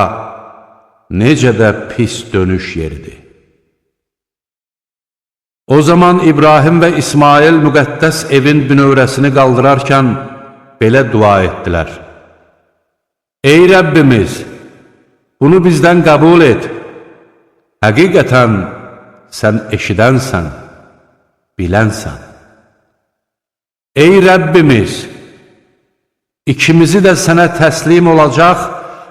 necə də pis dönüş yeridir. O zaman İbrahim və İsmail müqəddəs evin bünövrəsini qaldırarkən belə dua etdilər. Ey Rəbbimiz, bunu bizdən qəbul et. Həqiqətən sən eşidənsən, bilənsən. Ey Rəbbimiz, ikimizi də sənə təslim olacaq,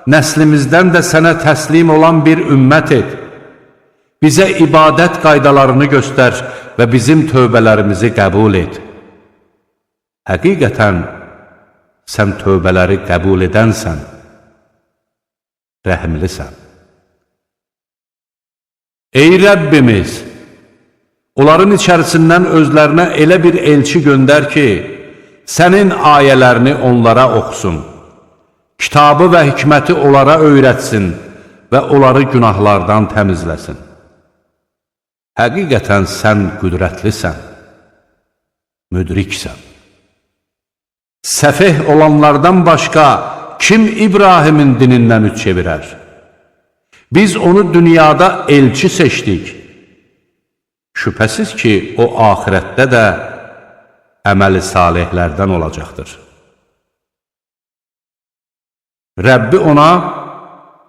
nəslimizdən də sənə təslim olan bir ümmət et. Bizə ibadət qaydalarını göstər və bizim tövbələrimizi qəbul et. Həqiqətən, sən tövbələri qəbul edənsən, rəhimlisən. Ey Rəbbimiz, onların içərisindən özlərinə elə bir elçi göndər ki, sənin ayələrini onlara oxusun, kitabı və hikməti onlara öyrətsin və onları günahlardan təmizləsin. Həqiqətən sən qüdrətlisən, müdriksən. Səfeh olanlardan başqa kim İbrahimin dinindən üç çevirər? Biz onu dünyada elçi seçdik. Şübhəsiz ki, o ahirətdə də əməli salihlərdən olacaqdır. Rəbbi ona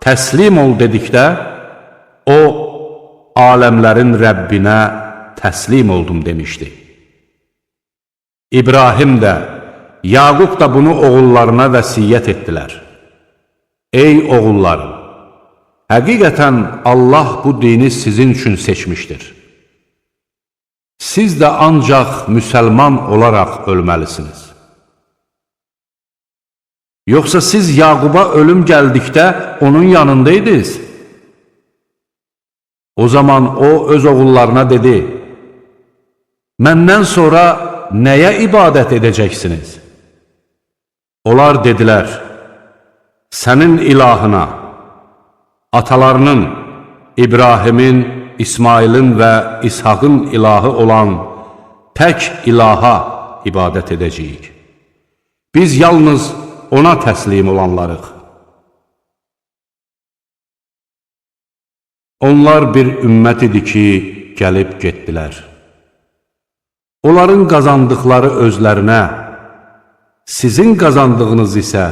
təslim ol dedikdə, o, aləmlərin Rəbbinə təslim oldum demişdi. İbrahim də, Yaqub da bunu oğullarına vəsiyyət etdilər. Ey oğullarım, həqiqətən Allah bu dini sizin üçün seçmişdir. Siz də ancaq müsəlman olaraq ölməlisiniz. Yoxsa siz Yaquba ölüm gəldikdə onun yanındaydınız? O zaman o öz oğullarına dedi, məndən sonra nəyə ibadət edəcəksiniz? Onlar dedilər, sənin ilahına, atalarının, İbrahimin, İsmailin və İshaqın ilahı olan tək ilaha ibadət edəcəyik. Biz yalnız ona təslim olanlarıq. Onlar bir ümmət idi ki, gəlib getdilər. Onların qazandıqları özlərinə, sizin qazandığınız isə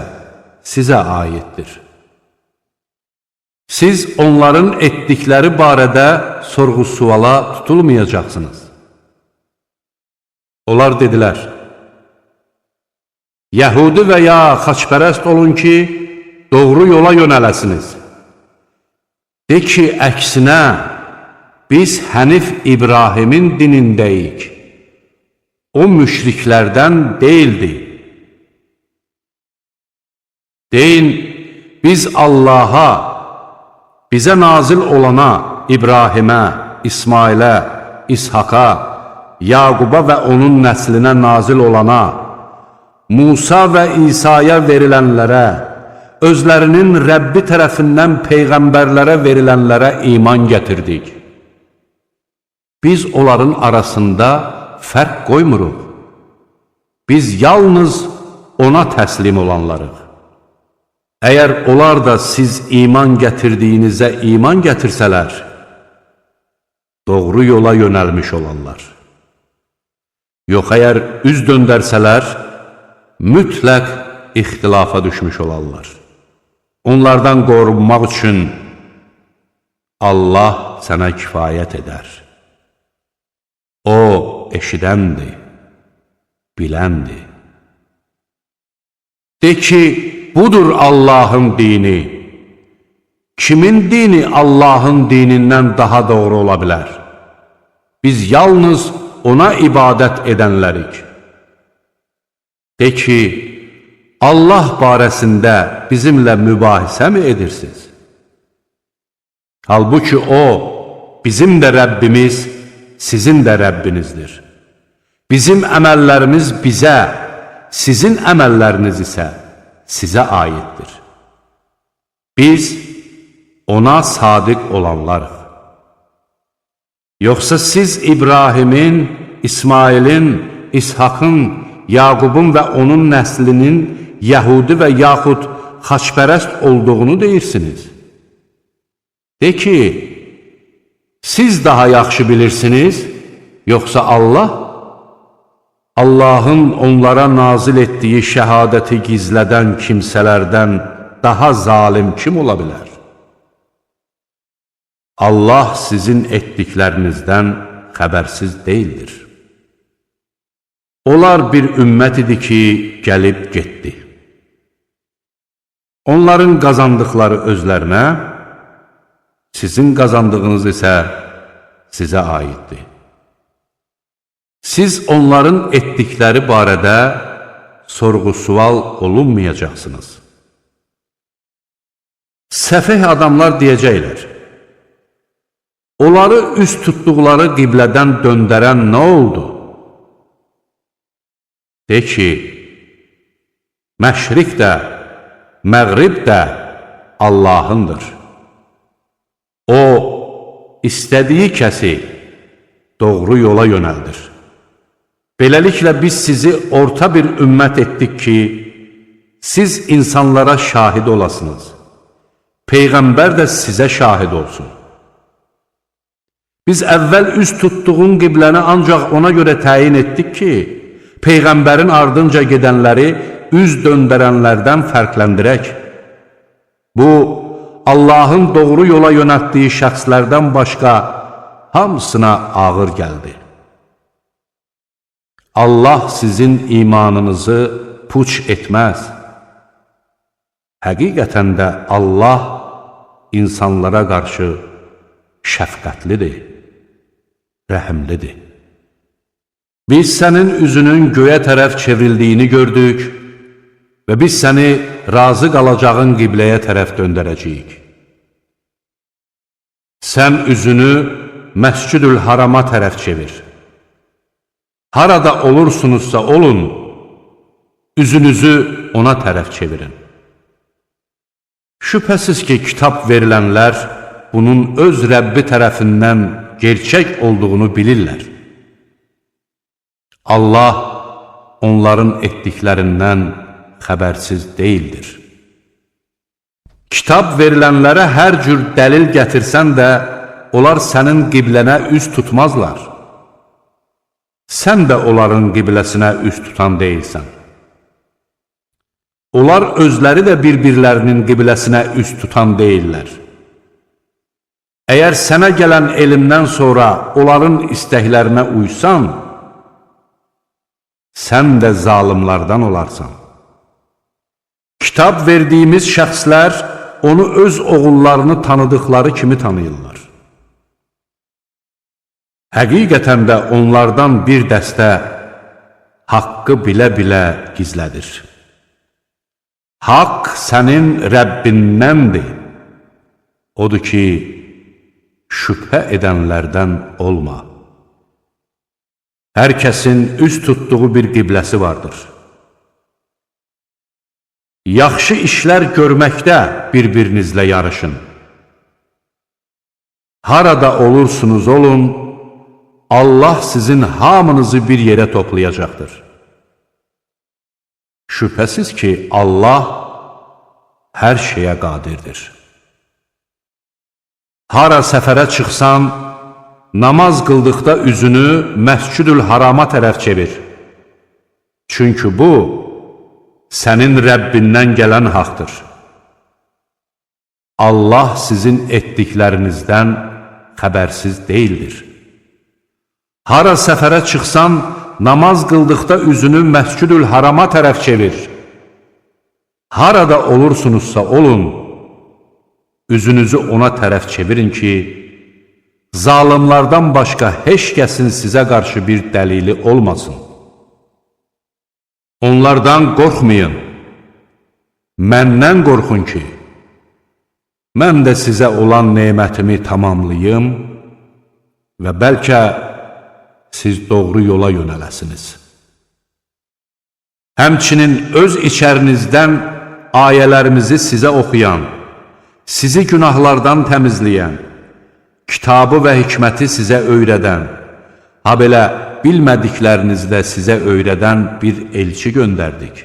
sizə aiddir. Siz onların etdikləri barədə sorğu-suala tutulmayacaqsınız. Onlar dedilər, Yəhudi və ya xaçpərəst olun ki, doğru yola yönələsiniz. De ki, əksinə, biz Hənif İbrahimin dinindəyik. O müşriklərdən deyildi. Deyin, biz Allaha, bizə nazil olana, İbrahimə, İsmailə, İshaqa, Yaquba və onun nəslinə nazil olana, Musa və İsa'ya verilənlərə, özlərinin Rəbbi tərəfindən peyğəmbərlərə verilənlərə iman gətirdik. Biz onların arasında fərq qoymuruq. Biz yalnız ona təslim olanlarıq. Əgər onlar da siz iman gətirdiyinizə iman gətirsələr, doğru yola yönəlmiş olanlar. Yox, əgər üz döndərsələr, mütləq ixtilafa düşmüş olarlar. Onlardan qorunmaq üçün Allah sənə kifayət edər. O, eşidəndir, biləndir. De ki, budur Allahın dini. Kimin dini Allahın dinindən daha doğru ola bilər? Biz yalnız ona ibadət edənlərik. De ki, Allah barəsində bizimlə mübahisə mi edirsiniz? Halbuki o, bizim də Rəbbimiz, sizin də Rəbbinizdir. Bizim əməllərimiz bizə, sizin əməlləriniz isə sizə aiddir. Biz ona sadiq olanlarıq. Yoxsa siz İbrahimin, İsmailin, İshaqın, Yaqubun və onun nəslinin Yəhudi və yaxud xaçpərəst olduğunu deyirsiniz. De ki, siz daha yaxşı bilirsiniz, yoxsa Allah? Allahın onlara nazil etdiyi şəhadəti gizlədən kimsələrdən daha zalim kim ola bilər? Allah sizin etdiklərinizdən xəbərsiz deyildir. Onlar bir ümmət idi ki, gəlib getdi. Onların qazandıqları özlərinə, sizin qazandığınız isə sizə aiddir. Siz onların etdikləri barədə sorğu-sual olunmayacaqsınız. Səfeh adamlar deyəcəklər, onları üst tutduqları qiblədən döndərən nə oldu? De ki, məşriq də, məğrib də Allahındır. O, istədiyi kəsi doğru yola yönəldir. Beləliklə biz sizi orta bir ümmət etdik ki, siz insanlara şahid olasınız. Peyğəmbər də sizə şahid olsun. Biz əvvəl üst tutduğun qibləni ancaq ona görə təyin etdik ki, Peyğəmbərin ardınca gedənləri üz döndərənlərdən fərqləndirək. Bu, Allahın doğru yola yönəltdiyi şəxslərdən başqa hamısına ağır gəldi. Allah sizin imanınızı puç etməz. Həqiqətən də Allah insanlara qarşı şəfqətlidir, rəhimlidir. Biz sənin üzünün göyə tərəf çevrildiyini gördük və biz səni razı qalacağın qibləyə tərəf döndərəcəyik. Sən üzünü Məscid-ül Harama tərəf çevir. Harada olursunuzsa olun, üzünüzü ona tərəf çevirin. Şübhəsiz ki, kitab verilənlər bunun öz Rəbbi tərəfindən gerçək olduğunu bilirlər. Allah onların etdiklərindən xəbərsiz deyildir. Kitab verilənlərə hər cür dəlil gətirsən də, onlar sənin qiblənə üz tutmazlar. Sən də onların qibləsinə üz tutan deyilsən. Onlar özləri də bir-birlərinin qibləsinə üz tutan deyillər. Əgər sənə gələn elmdən sonra onların istəklərinə uysan, sən də zalimlardan olarsan. Kitab verdiyimiz şəxslər onu öz oğullarını tanıdıqları kimi tanıyırlar. Həqiqətən də onlardan bir dəstə haqqı bilə-bilə gizlədir. Haqq sənin Rəbbindəndir. Odur ki, şübhə edənlərdən olma. Hər kəsin üz tutduğu bir qibləsi vardır. Yaxşı işlər görməkdə bir-birinizlə yarışın. Harada olursunuz olun, Allah sizin hamınızı bir yerə toplayacaqdır. Şübhəsiz ki, Allah hər şeyə qadirdir. Hara səfərə çıxsan, namaz qıldıqda üzünü Məscid-ül Harama tərəf çevir. Çünki bu, sənin Rəbbindən gələn haqdır. Allah sizin etdiklərinizdən xəbərsiz deyildir. Hara səfərə çıxsan, namaz qıldıqda üzünü Məscid-ül Harama tərəf çevir. Harada olursunuzsa olun, üzünüzü ona tərəf çevirin ki, zalimlardan başqa heç kəsin sizə qarşı bir dəlili olmasın. Onlardan qorxmayın, məndən qorxun ki, mən də sizə olan nemətimi tamamlayım və bəlkə siz doğru yola yönələsiniz. Həmçinin öz içərinizdən ayələrimizi sizə oxuyan, sizi günahlardan təmizləyən, kitabı və hikməti sizə öyrədən, ha belə bilmədiklərinizi də sizə öyrədən bir elçi göndərdik.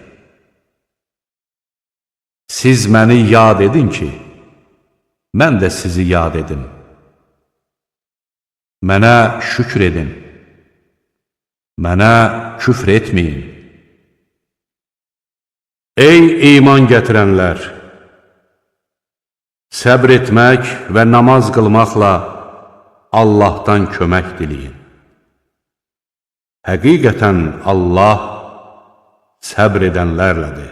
Siz məni yad edin ki, mən də sizi yad edim. Mənə şükür edin. Mənə küfr etməyin. Ey iman gətirənlər! Səbr etmək və namaz qılmaqla Allahdan kömək diləyin. Həqiqətən Allah səbr edənlərlədir.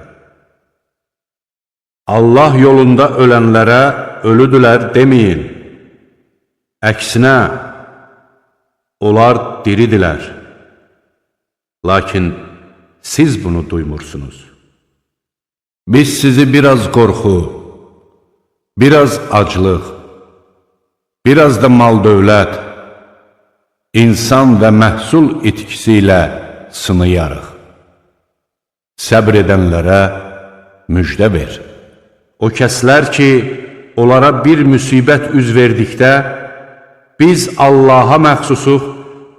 Allah yolunda ölənlərə ölüdülər deməyin. Əksinə, onlar diridilər. Lakin siz bunu duymursunuz. Biz sizi biraz qorxu, biraz aclıq, biraz da mal-dövlət, insan və məhsul itkisi ilə sınayarıq. Səbr edənlərə müjdə ver. O kəslər ki, onlara bir müsibət üz verdikdə, biz Allaha məxsusuq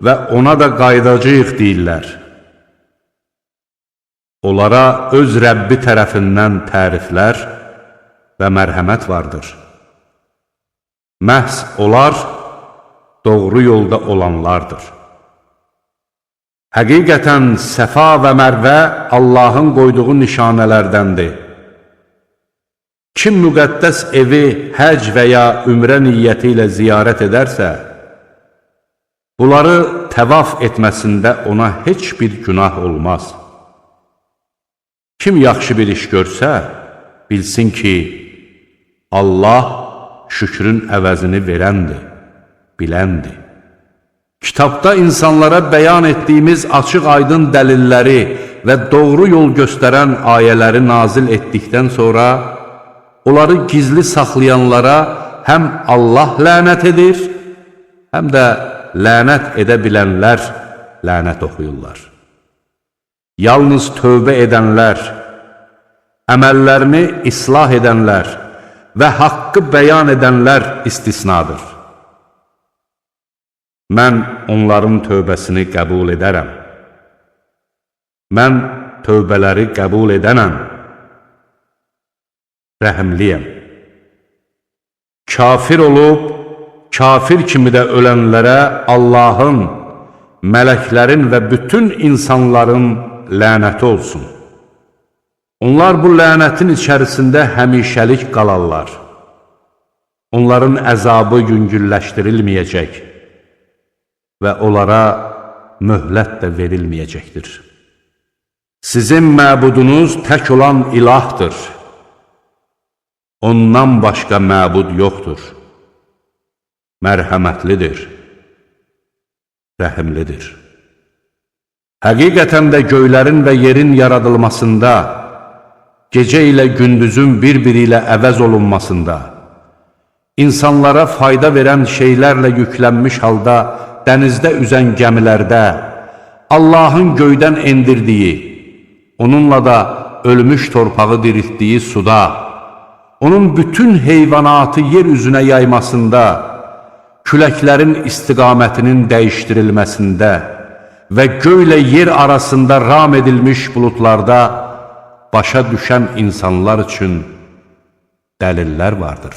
və ona da qaydacağıq deyirlər. Onlara öz Rəbbi tərəfindən təriflər və mərhəmət vardır. Məhz onlar doğru yolda olanlardır. Həqiqətən Səfa və Mərvə Allahın qoyduğu nişanələrdəndir. Kim müqəddəs evi həc və ya ümrə niyyəti ilə ziyarət edərsə, bunları təvaf etməsində ona heç bir günah olmaz. Kim yaxşı bir iş görsə, bilsin ki, Allah şükrün əvəzini verəndir, biləndir. Kitabda insanlara bəyan etdiyimiz açıq-aydın dəlilləri və doğru yol göstərən ayələri nazil etdikdən sonra, onları gizli saxlayanlara həm Allah lənət edir, həm də lənət edə bilənlər lənət oxuyurlar. Yalnız tövbə edənlər, əməllərini islah edənlər və haqqı bəyan edənlər istisnadır. Mən onların tövbəsini qəbul edərəm. Mən tövbələri qəbul edənəm. Rəhimliyəm. Kafir olub, kafir kimi də ölənlərə Allahın, mələklərin və bütün insanların lənəti olsun. Onlar bu lənətin içərisində həmişəlik qalarlar. Onların əzabı yüngülləşdirilməyəcək və onlara möhlət də verilməyəcəkdir. Sizin məbudunuz tək olan ilahdır. Ondan başqa məbud yoxdur. Mərhəmətlidir, rəhimlidir. Həqiqətən də göylərin və yerin yaradılmasında, gecə ilə gündüzün bir-biri ilə əvəz olunmasında, insanlara fayda verən şeylərlə yüklənmiş halda dənizdə üzən gəmilərdə, Allahın göydən endirdiyi, onunla da ölmüş torpağı diriltdiyi suda, onun bütün heyvanatı yer üzünə yaymasında, küləklərin istiqamətinin dəyişdirilməsində və göylə yer arasında ram edilmiş bulutlarda başa düşən insanlar üçün dəlillər vardır.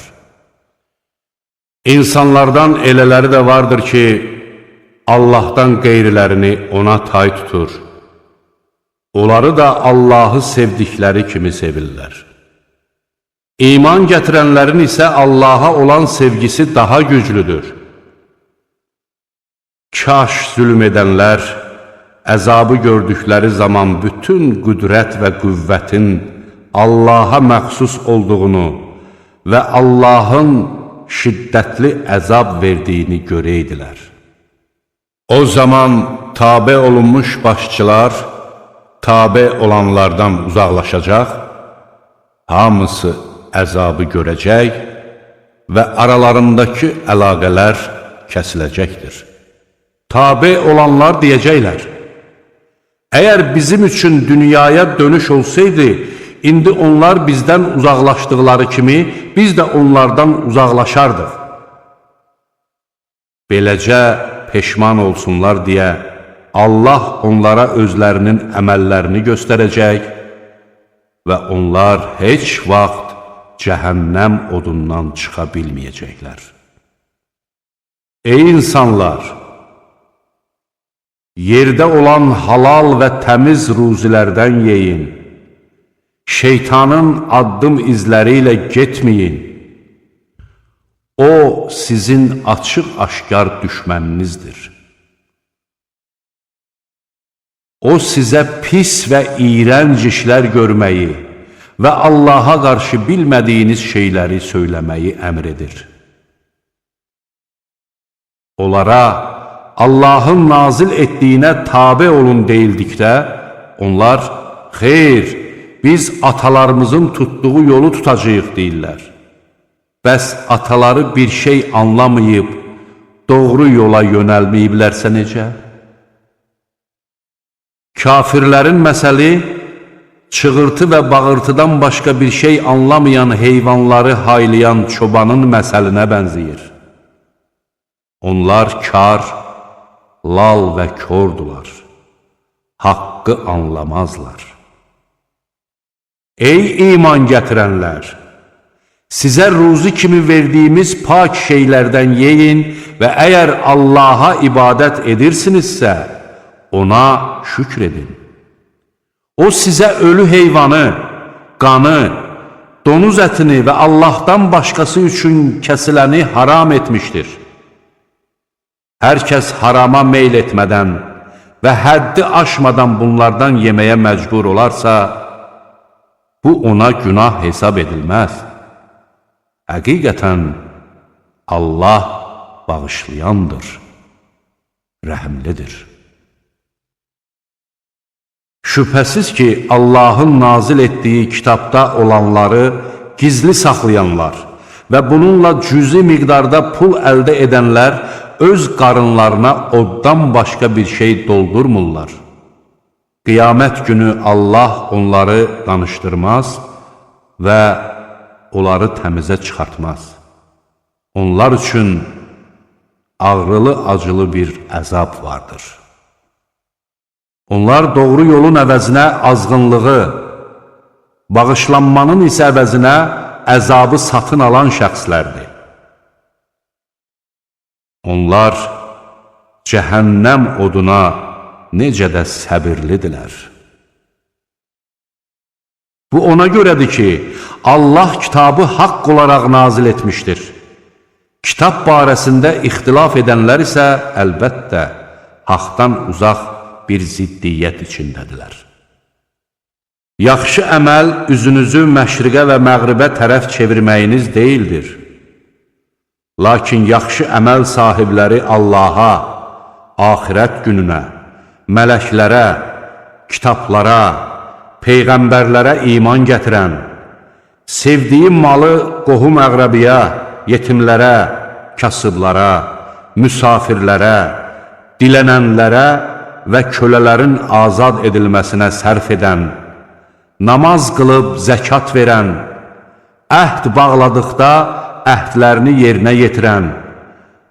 İnsanlardan elələri də vardır ki, Allahdan qeyrilərini ona tay tutur. Onları da Allahı sevdikləri kimi sevirlər. İman gətirənlərin isə Allaha olan sevgisi daha güclüdür. Kaş zülm edənlər, əzabı gördükləri zaman bütün qüdrət və qüvvətin Allaha məxsus olduğunu və Allahın şiddətli əzab verdiyini görəydilər. O zaman tabe olunmuş başçılar tabe olanlardan uzaqlaşacaq, hamısı əzabı görəcək və aralarındakı əlaqələr kəsiləcəkdir. Tabe olanlar deyəcəklər, əgər bizim üçün dünyaya dönüş olsaydı, indi onlar bizdən uzaqlaşdıqları kimi, biz də onlardan uzaqlaşardıq. Beləcə peşman olsunlar deyə, Allah onlara özlərinin əməllərini göstərəcək və onlar heç vaxt cəhənnəm odundan çıxa bilməyəcəklər. Ey insanlar! Yerdə olan halal və təmiz ruzilərdən yeyin. Şeytanın addım izləri ilə getməyin. O sizin açıq-aşkar düşməninizdir. O sizə pis və iyrənc işlər görməyi və Allaha qarşı bilmədiyiniz şeyləri söyləməyi əmr edir. Onlara Allahın nazil etdiyinə tabe olun deyildikdə, onlar, xeyr, biz atalarımızın tutduğu yolu tutacağıq deyirlər. Bəs ataları bir şey anlamayıb, doğru yola yönəlməyiblərsə necə? Kafirlərin məsəli, çığırtı və bağırtıdan başqa bir şey anlamayan heyvanları haylayan çobanın məsəlinə bənzəyir. Onlar kar, lal və kordular. Haqqı anlamazlar. Ey iman gətirənlər! Sizə ruzi kimi verdiyimiz pak şeylərdən yeyin və əgər Allaha ibadət edirsinizsə, ona şükr edin. O sizə ölü heyvanı, qanı, donuz ətini və Allahdan başqası üçün kəsiləni haram etmişdir. Hər kəs harama meyl etmədən və həddi aşmadan bunlardan yeməyə məcbur olarsa, bu ona günah hesab edilməz. Həqiqətən Allah bağışlayandır, rəhimlidir. Şübhəsiz ki, Allahın nazil etdiyi kitabda olanları gizli saxlayanlar və bununla cüzi miqdarda pul əldə edənlər öz qarınlarına oddan başqa bir şey doldurmurlar. Qiyamət günü Allah onları danışdırmaz və onları təmizə çıxartmaz. Onlar üçün ağrılı-acılı bir əzab vardır. Onlar doğru yolun əvəzinə azğınlığı, bağışlanmanın isə əvəzinə əzabı satın alan şəxslərdir. Onlar cəhənnəm oduna necə də səbirlidirlər. Bu ona görədir ki, Allah kitabı haqq olaraq nazil etmişdir. Kitab barəsində ixtilaf edənlər isə əlbəttə haqdan uzaq bir ziddiyyət içindədirlər. Yaxşı əməl üzünüzü məşriqə və məğribə tərəf çevirməyiniz deyildir. Lakin yaxşı əməl sahibləri Allaha, axirət gününə, mələklərə, kitablara, peyğəmbərlərə iman gətirən, sevdiyi malı qohum-əqrəbiyə, yetimlərə, kasıblara, müsafirlərə, dilənənlərə və kölələrin azad edilməsinə sərf edən, namaz qılıb zəkat verən, əhd bağladıqda əhdlərini yerinə yetirən,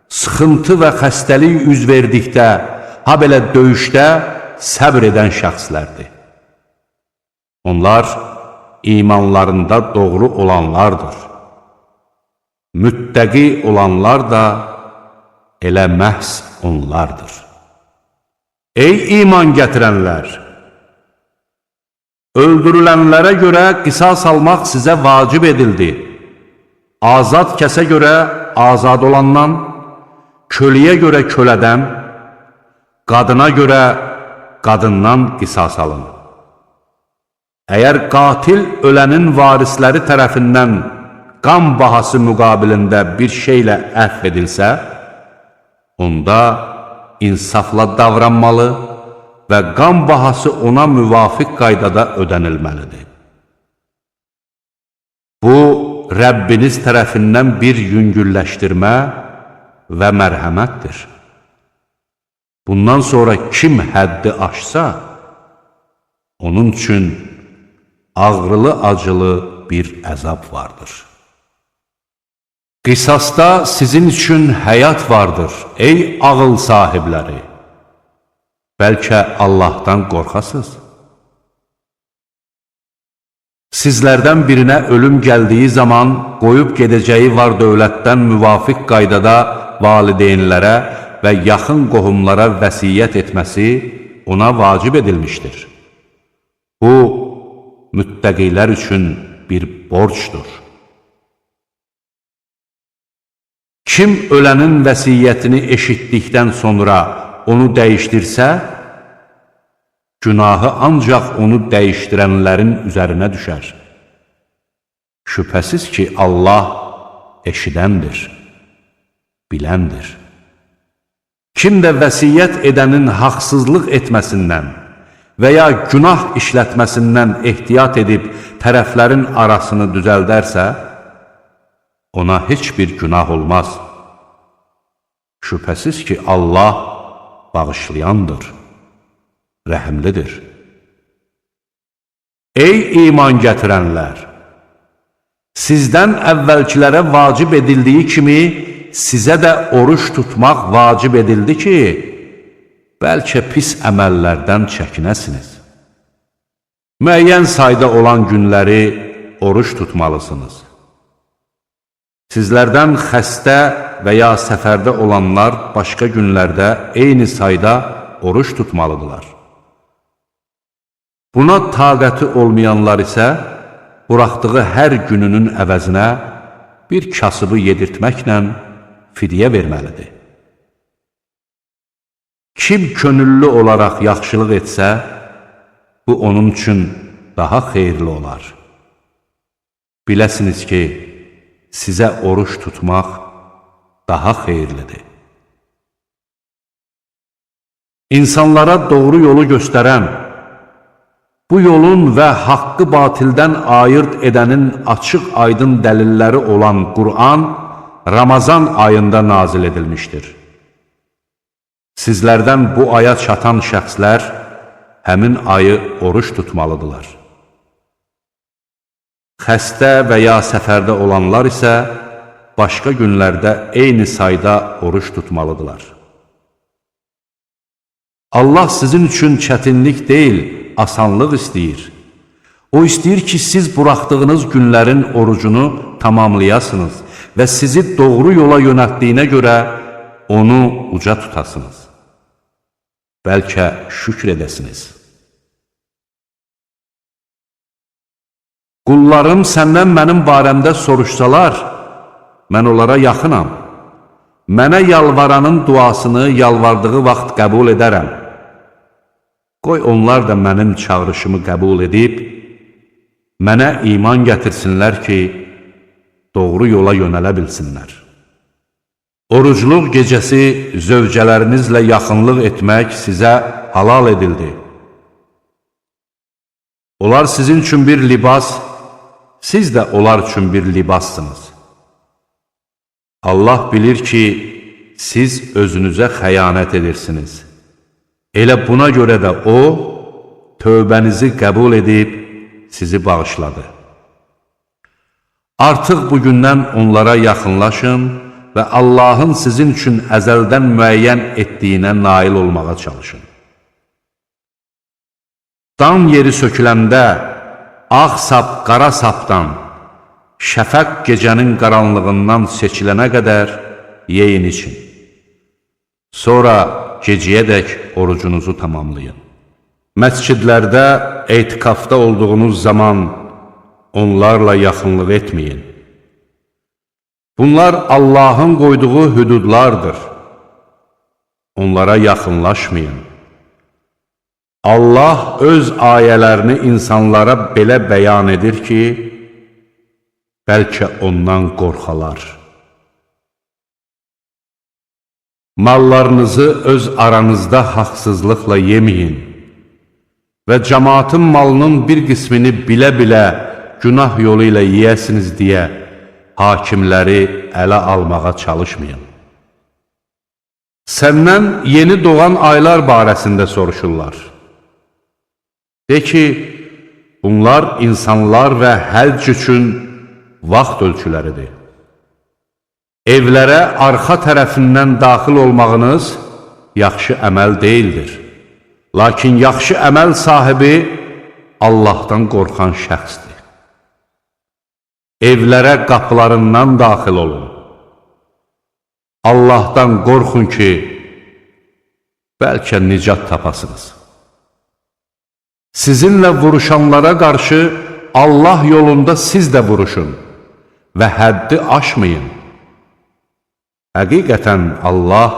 sıxıntı və xəstəlik üz verdikdə, ha belə döyüşdə səbr edən şəxslərdir. Onlar imanlarında doğru olanlardır. Müttəqi olanlar da elə məhz onlardır. Ey iman gətirənlər! Öldürülənlərə görə qisas almaq sizə vacib edildi. Azad kəsə görə azad olandan, köləyə görə kölədən, qadına görə qadından qisas alın. Əgər qatil ölənin varisləri tərəfindən qan bahası müqabilində bir şeylə əhv edilsə, onda insafla davranmalı və qan bahası ona müvafiq qaydada ödənilməlidir. Bu, Rəbbiniz tərəfindən bir yüngülləşdirmə və mərhəmətdir. Bundan sonra kim həddi aşsa, onun üçün ağrılı-acılı bir əzab vardır. Qisasda sizin üçün həyat vardır, ey ağıl sahibləri. Bəlkə Allahdan qorxasınız. Sizlərdən birinə ölüm gəldiyi zaman qoyub gedəcəyi var dövlətdən müvafiq qaydada valideynlərə və yaxın qohumlara vəsiyyət etməsi ona vacib edilmişdir. Bu, müttəqilər üçün bir borcdur. Kim ölənin vəsiyyətini eşitdikdən sonra onu dəyişdirsə, günahı ancaq onu dəyişdirənlərin üzərinə düşər. Şübhəsiz ki, Allah eşidəndir, biləndir. Kim də vəsiyyət edənin haqsızlıq etməsindən və ya günah işlətməsindən ehtiyat edib tərəflərin arasını düzəldərsə, ona heç bir günah olmaz. Şübhəsiz ki, Allah bağışlayandır, rəhimlidir. Ey iman gətirənlər! Sizdən əvvəlkilərə vacib edildiyi kimi, sizə də oruç tutmaq vacib edildi ki, bəlkə pis əməllərdən çəkinəsiniz. Müəyyən sayda olan günləri oruç tutmalısınız. Sizlərdən xəstə və ya səfərdə olanlar başqa günlərdə eyni sayda oruç tutmalıdırlar. Buna taqəti olmayanlar isə buraxdığı hər gününün əvəzinə bir kasıbı yedirtməklə fidyə verməlidir. Kim könüllü olaraq yaxşılıq etsə, bu onun üçün daha xeyirli olar. Biləsiniz ki, sizə oruç tutmaq daha xeyirlidir. İnsanlara doğru yolu göstərən, bu yolun və haqqı batildən ayırt edənin açıq-aydın dəlilləri olan Qur'an Ramazan ayında nazil edilmişdir. Sizlərdən bu aya çatan şəxslər həmin ayı oruç tutmalıdırlar. Xəstə və ya səfərdə olanlar isə başqa günlərdə eyni sayda oruç tutmalıdırlar. Allah sizin üçün çətinlik deyil, asanlıq istəyir. O istəyir ki, siz buraxdığınız günlərin orucunu tamamlayasınız və sizi doğru yola yönəltdiyinə görə onu uca tutasınız. Bəlkə şükr edəsiniz. Qullarım səndən mənim barəmdə soruşsalar, mən onlara yaxınam. Mənə yalvaranın duasını yalvardığı vaxt qəbul edərəm. Qoy onlar da mənim çağrışımı qəbul edib, mənə iman gətirsinlər ki, doğru yola yönələ bilsinlər. Orucluq gecəsi zövcələrinizlə yaxınlıq etmək sizə halal edildi. Onlar sizin üçün bir libas, siz də onlar üçün bir libassınız. Allah bilir ki, siz özünüzə xəyanət edirsiniz. Elə buna görə də O, tövbənizi qəbul edib, sizi bağışladı. Artıq bugündən onlara yaxınlaşın və Allahın sizin üçün əzəldən müəyyən etdiyinə nail olmağa çalışın. Dan yeri söküləndə, ağ sap qara sapdan, şəfəq gecənin qaranlığından seçilənə qədər yeyin için. Sonra gecəyədək orucunuzu tamamlayın. Məscidlərdə, etiqafda olduğunuz zaman onlarla yaxınlıq etməyin. Bunlar Allahın qoyduğu hüdudlardır. Onlara yaxınlaşmayın. Allah öz ayələrini insanlara belə bəyan edir ki, bəlkə ondan qorxalar. Mallarınızı öz aranızda haqsızlıqla yeməyin və cəmaatın malının bir qismini bilə-bilə günah yolu ilə yeyəsiniz deyə hakimləri ələ almağa çalışmayın. Səndən yeni doğan aylar barəsində soruşurlar. De ki, bunlar insanlar və həcc üçün vaxt ölçüləridir. Evlərə arxa tərəfindən daxil olmağınız yaxşı əməl deyildir. Lakin yaxşı əməl sahibi Allahdan qorxan şəxsdir. Evlərə qapılarından daxil olun. Allahdan qorxun ki, bəlkə nicat tapasınız. Sizinlə vuruşanlara qarşı Allah yolunda siz də vuruşun və həddi aşmayın. Həqiqətən Allah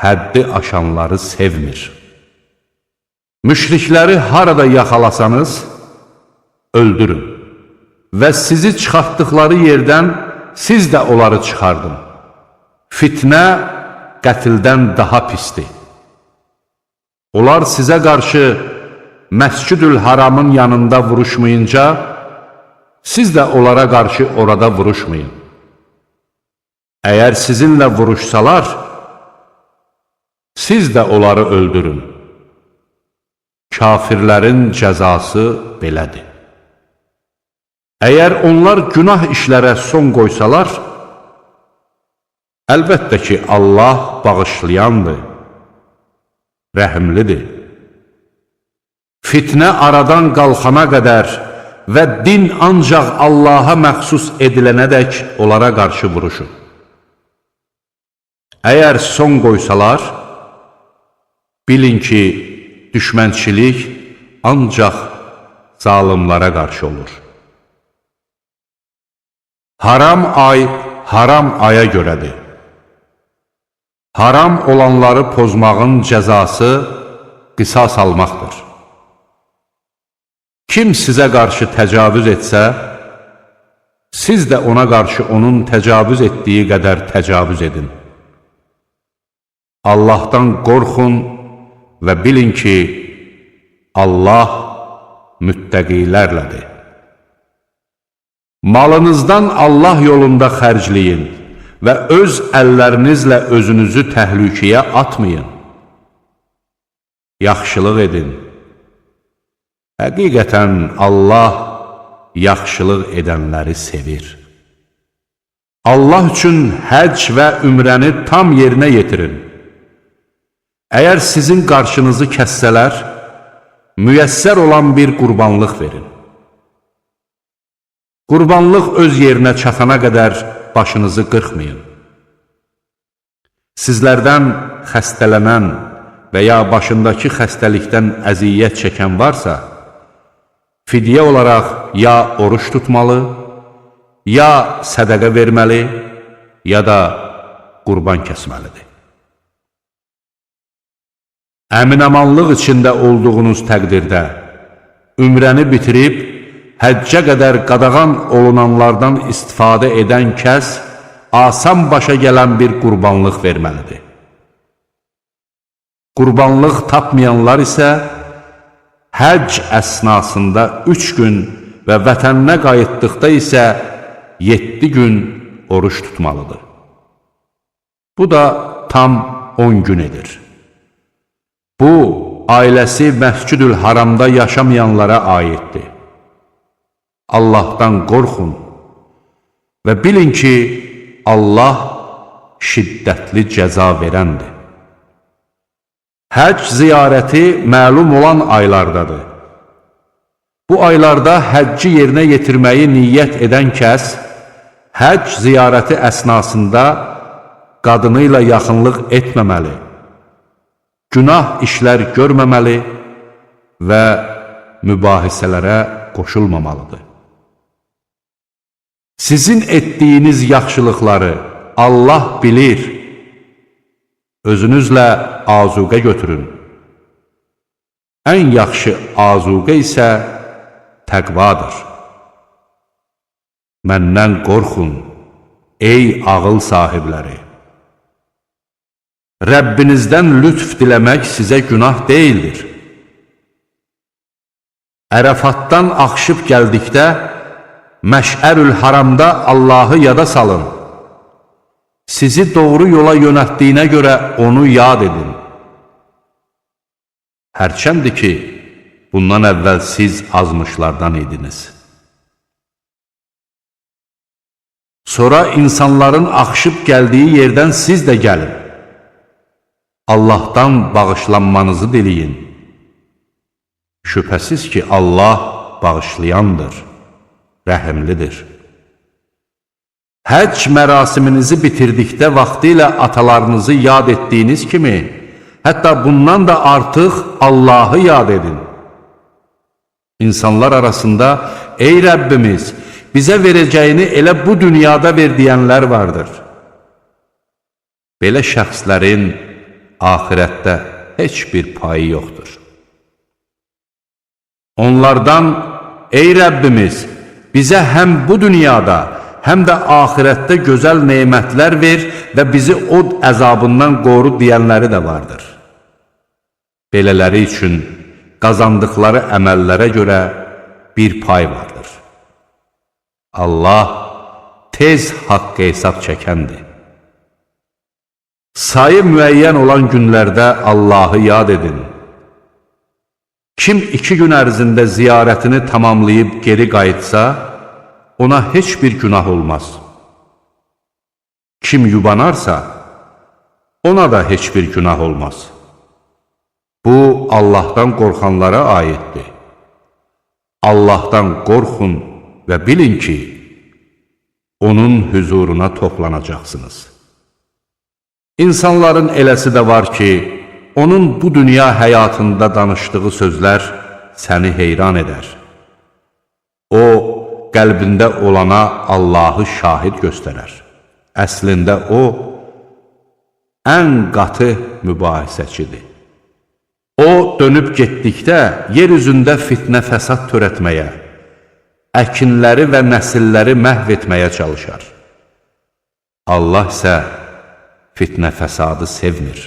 həddi aşanları sevmir. Müşrikləri harada yaxalasanız, öldürün və sizi çıxartdıqları yerdən siz də onları çıxardın. Fitnə qətildən daha pisdir. Onlar sizə qarşı Məscid-ül Haramın yanında vuruşmayınca, siz də onlara qarşı orada vuruşmayın. Əgər sizinlə vuruşsalar, siz də onları öldürün. Kafirlərin cəzası belədir. Əgər onlar günah işlərə son qoysalar, əlbəttə ki, Allah bağışlayandır, rəhimlidir. Fitnə aradan qalxana qədər və din ancaq Allaha məxsus edilənədək onlara qarşı vuruşun. Əgər son qoysalar, bilin ki, düşmənçilik ancaq zalimlara qarşı olur. Haram ay, haram aya görədir. Haram olanları pozmağın cəzası qisas almaqdır. Kim sizə qarşı təcavüz etsə, siz də ona qarşı onun təcavüz etdiyi qədər təcavüz edin. Allahdan qorxun və bilin ki, Allah müttəqilərlədir. Malınızdan Allah yolunda xərcləyin və öz əllərinizlə özünüzü təhlükəyə atmayın. Yaxşılıq edin. Həqiqətən Allah yaxşılıq edənləri sevir. Allah üçün həcc və ümrəni tam yerinə yetirin. Əgər sizin qarşınızı kəssələr, müyəssər olan bir qurbanlıq verin. Qurbanlıq öz yerinə çatana qədər başınızı qırxmayın. Sizlərdən xəstələnən və ya başındakı xəstəlikdən əziyyət çəkən varsa, fidyə olaraq ya oruç tutmalı, ya sədəqə verməli, ya da qurban kəsməlidir. Əmin-amanlıq içində olduğunuz təqdirdə, ümrəni bitirib, həccə qədər qadağan olunanlardan istifadə edən kəs, asan başa gələn bir qurbanlıq verməlidir. Qurbanlıq tapmayanlar isə, həcc əsnasında 3 gün və vətəninə qayıtdıqda isə 7 gün oruç tutmalıdır. Bu da tam 10 gün edir. Bu, ailəsi Məscid-ül Haramda yaşamayanlara aiddir. Allahdan qorxun və bilin ki, Allah şiddətli cəza verəndir. Həcc ziyarəti məlum olan aylardadır. Bu aylarda həcci yerinə yetirməyi niyyət edən kəs, həcc ziyarəti əsnasında qadını ilə yaxınlıq etməməli, günah işlər görməməli və mübahisələrə qoşulmamalıdır. Sizin etdiyiniz yaxşılıqları Allah bilir. Özünüzlə azuqə götürün. Ən yaxşı azuqə isə təqvadır. Məndən qorxun, ey ağıl sahibləri. Rəbbinizdən lütf diləmək sizə günah deyildir. Ərəfatdan axışıb gəldikdə, Məş'ərül Haramda Allahı yada salın. Sizi doğru yola yönətdiyinə görə onu yad edin. Hərçəndir ki, bundan əvvəl siz azmışlardan idiniz. Sonra insanların axışıb gəldiyi yerdən siz də gəlin. Allahdan bağışlanmanızı diləyin. Şübhəsiz ki, Allah bağışlayandır, rəhimlidir. Həcc mərasiminizi bitirdikdə vaxtilə atalarınızı yad etdiyiniz kimi, hətta bundan da artıq Allahı yad edin. İnsanlar arasında, ey Rəbbimiz, bizə verəcəyini elə bu dünyada ver deyənlər vardır. Belə şəxslərin axirətdə heç bir payı yoxdur. Onlardan, ey Rəbbimiz, bizə həm bu dünyada, həm də axirətdə gözəl nemətlər ver və bizi od əzabından qoru deyənləri də vardır. Belələri üçün qazandıqları əməllərə görə bir pay vardır. Allah tez haqq hesab çəkəndir. Sayı müəyyən olan günlərdə Allahı yad edin. Kim 2 gün ərzində ziyarətini tamamlayıb geri qayıtsa, ona heç bir günah olmaz. Kim yubanarsa, ona da heç bir günah olmaz. Bu, Allahdan qorxanlara aiddir. Allahdan qorxun və bilin ki, onun huzuruna toplanacaqsınız. İnsanların eləsi də var ki, onun bu dünya həyatında danışdığı sözlər səni heyran edər. O, qəlbində olana Allahı şahid göstərər. Əslində o, ən qatı mübahisəçidir. O, dönüb getdikdə yer üzündə fitnə fəsad törətməyə, əkinləri və nəsilləri məhv etməyə çalışar. Allah isə fitnə fəsadı sevmir.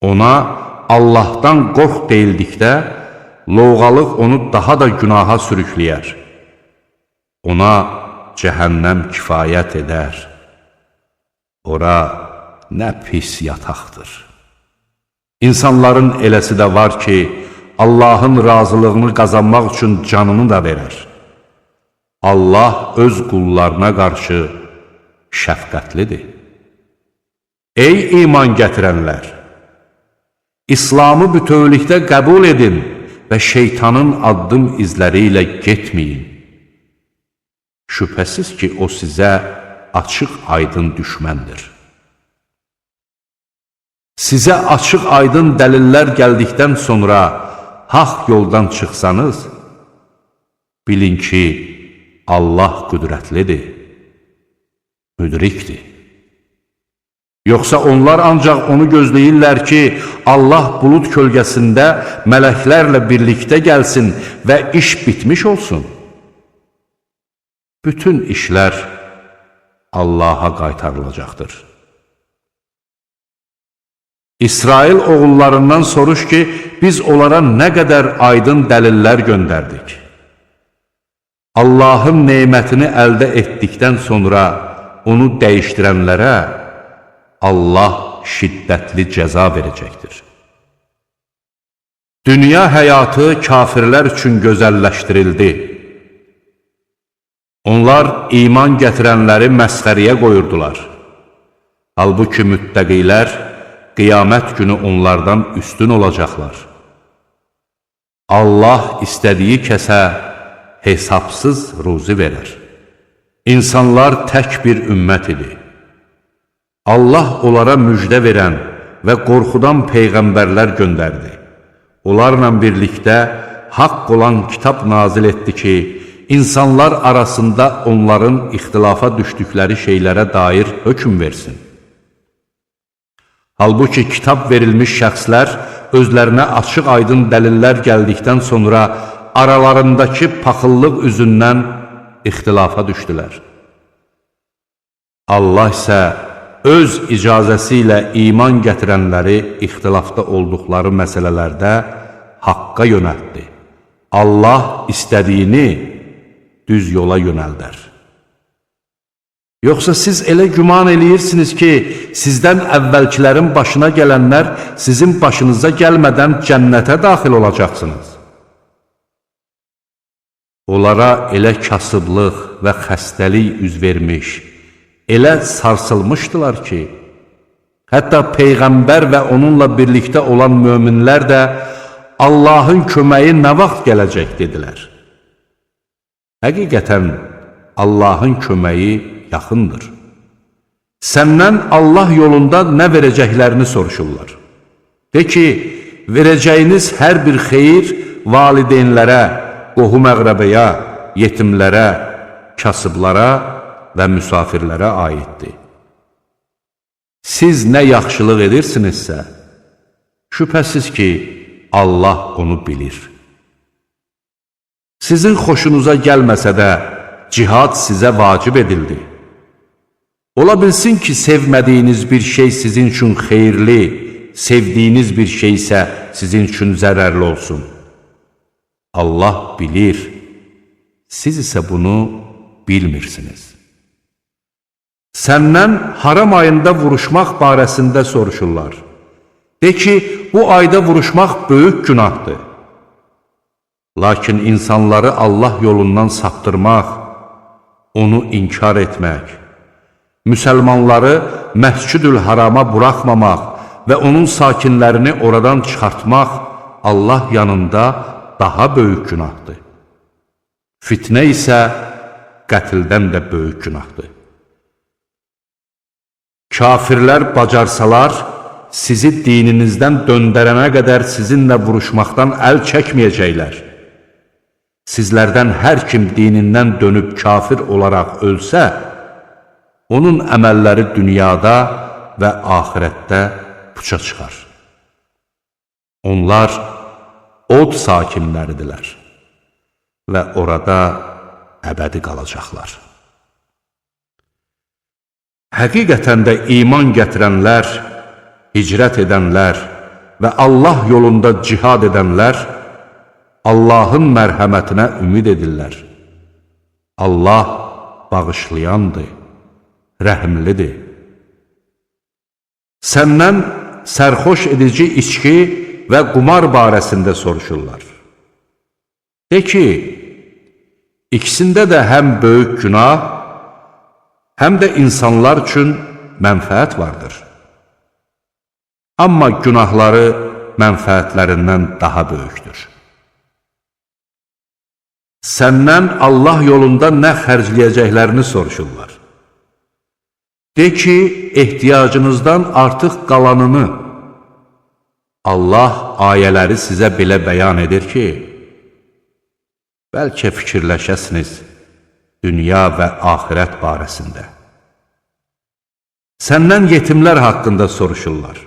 Ona Allahdan qorx deyildikdə, lovğalıq onu daha da günaha sürükləyər. Ona cəhənnəm kifayət edər. Ora nə pis yataqdır. İnsanların eləsi də var ki, Allahın razılığını qazanmaq üçün canını da verər. Allah öz qullarına qarşı şəfqətlidir. Ey iman gətirənlər! İslamı bütövlükdə qəbul edin və şeytanın addım izləri ilə getməyin. Şübhəsiz ki, o sizə açıq aydın düşməndir. Sizə açıq aydın dəlillər gəldikdən sonra haqq yoldan çıxsanız, bilin ki, Allah qüdrətlidir, müdrikdir. Yoxsa onlar ancaq onu gözləyirlər ki, Allah bulud kölgəsində mələklərlə birlikdə gəlsin və iş bitmiş olsun. Bütün işlər Allaha qaytarılacaqdır. İsrail oğullarından soruş ki, biz onlara nə qədər aydın dəlillər göndərdik. Allahın neymətini əldə etdikdən sonra onu dəyişdirənlərə Allah şiddətli cəza verəcəkdir. Dünya həyatı kafirlər üçün gözəlləşdirildi. Onlar iman gətirənləri məsxəriyə qoyurdular. Halbuki müttəqilər qiyamət günü onlardan üstün olacaqlar. Allah istədiyi kəsə hesabsız ruzi verər. İnsanlar tək bir ümmət idi. Allah onlara müjdə verən və qorxudan peyğəmbərlər göndərdi. Onlarla birlikdə haqq olan kitab nazil etdi ki, insanlar arasında onların ixtilafa düşdükləri şeylərə dair hökm versin. Halbuki kitab verilmiş şəxslər özlərinə açıq aydın dəlillər gəldikdən sonra aralarındakı paxıllıq üzündən ixtilafa düşdülər. Allah isə öz icazəsi ilə iman gətirənləri ixtilafda olduqları məsələlərdə haqqa yönəltdi. Allah istədiyini düz yola yönəldər. Yoxsa siz elə güman eləyirsiniz ki, sizdən əvvəlkilərin başına gələnlər sizin başınıza gəlmədən cənnətə daxil olacaqsınız. Onlara elə kasıblıq və xəstəlik üz vermiş, elə sarsılmışdılar ki, hətta Peyğəmbər və onunla birlikdə olan möminlər də Allahın köməyi nə vaxt gələcək dedilər. Həqiqətən Allahın köməyi yaxındır. Səndən Allah yolunda nə verəcəklərini soruşurlar. De ki, verəcəyiniz hər bir xeyir valideynlərə, qohum-əqrəbəyə, yetimlərə, kasıblara və müsafirlərə aiddir. siz nə yaxşılıq edirsinizsə, şübhəsiz ki, Allah onu bilir. Sizin xoşunuza gəlməsə də, cihad sizə vacib edildi. Ola bilsin ki, sevmədiyiniz bir şey sizin üçün xeyirli, sevdiyiniz bir şey isə sizin üçün zərərli olsun. Allah bilir, siz isə bunu bilmirsiniz. Səndən haram ayında vuruşmaq barəsində soruşurlar. De ki, bu ayda vuruşmaq böyük günahdır. Lakin insanları Allah yolundan saptırmaq, onu inkar etmək, müsəlmanları Məscid-ül Harama buraxmamaq və onun sakinlərini oradan çıxartmaq Allah yanında daha böyük günahdır. Fitnə isə qətldən də böyük günahdır. Kafirlər bacarsalar, sizi dininizdən döndərənə qədər sizinlə vuruşmaqdan əl çəkməyəcəklər. Sizlərdən hər kim dinindən dönüb kafir olaraq ölsə, onun əməlləri dünyada və axirətdə puça çıxar. Onlar od sakinləridirlər və orada əbədi qalacaqlar. Həqiqətən də iman gətirənlər, hicrət edənlər və Allah yolunda cihad edənlər Allahın mərhəmətinə ümid edirlər. Allah bağışlayandır, rəhimlidir. Səndən sərxoş edici içki və qumar barəsində soruşurlar. De ki, ikisində də həm böyük günah, həm də insanlar üçün mənfəət vardır. Amma günahları mənfəətlərindən daha böyükdür. Səndən Allah yolunda nə xərcləyəcəklərini soruşurlar. De ki, ehtiyacınızdan artıq qalanını. Allah ayələri sizə belə bəyan edir ki, bəlkə fikirləşəsiniz dünya və axirət barəsində. Səndən yetimlər haqqında soruşurlar.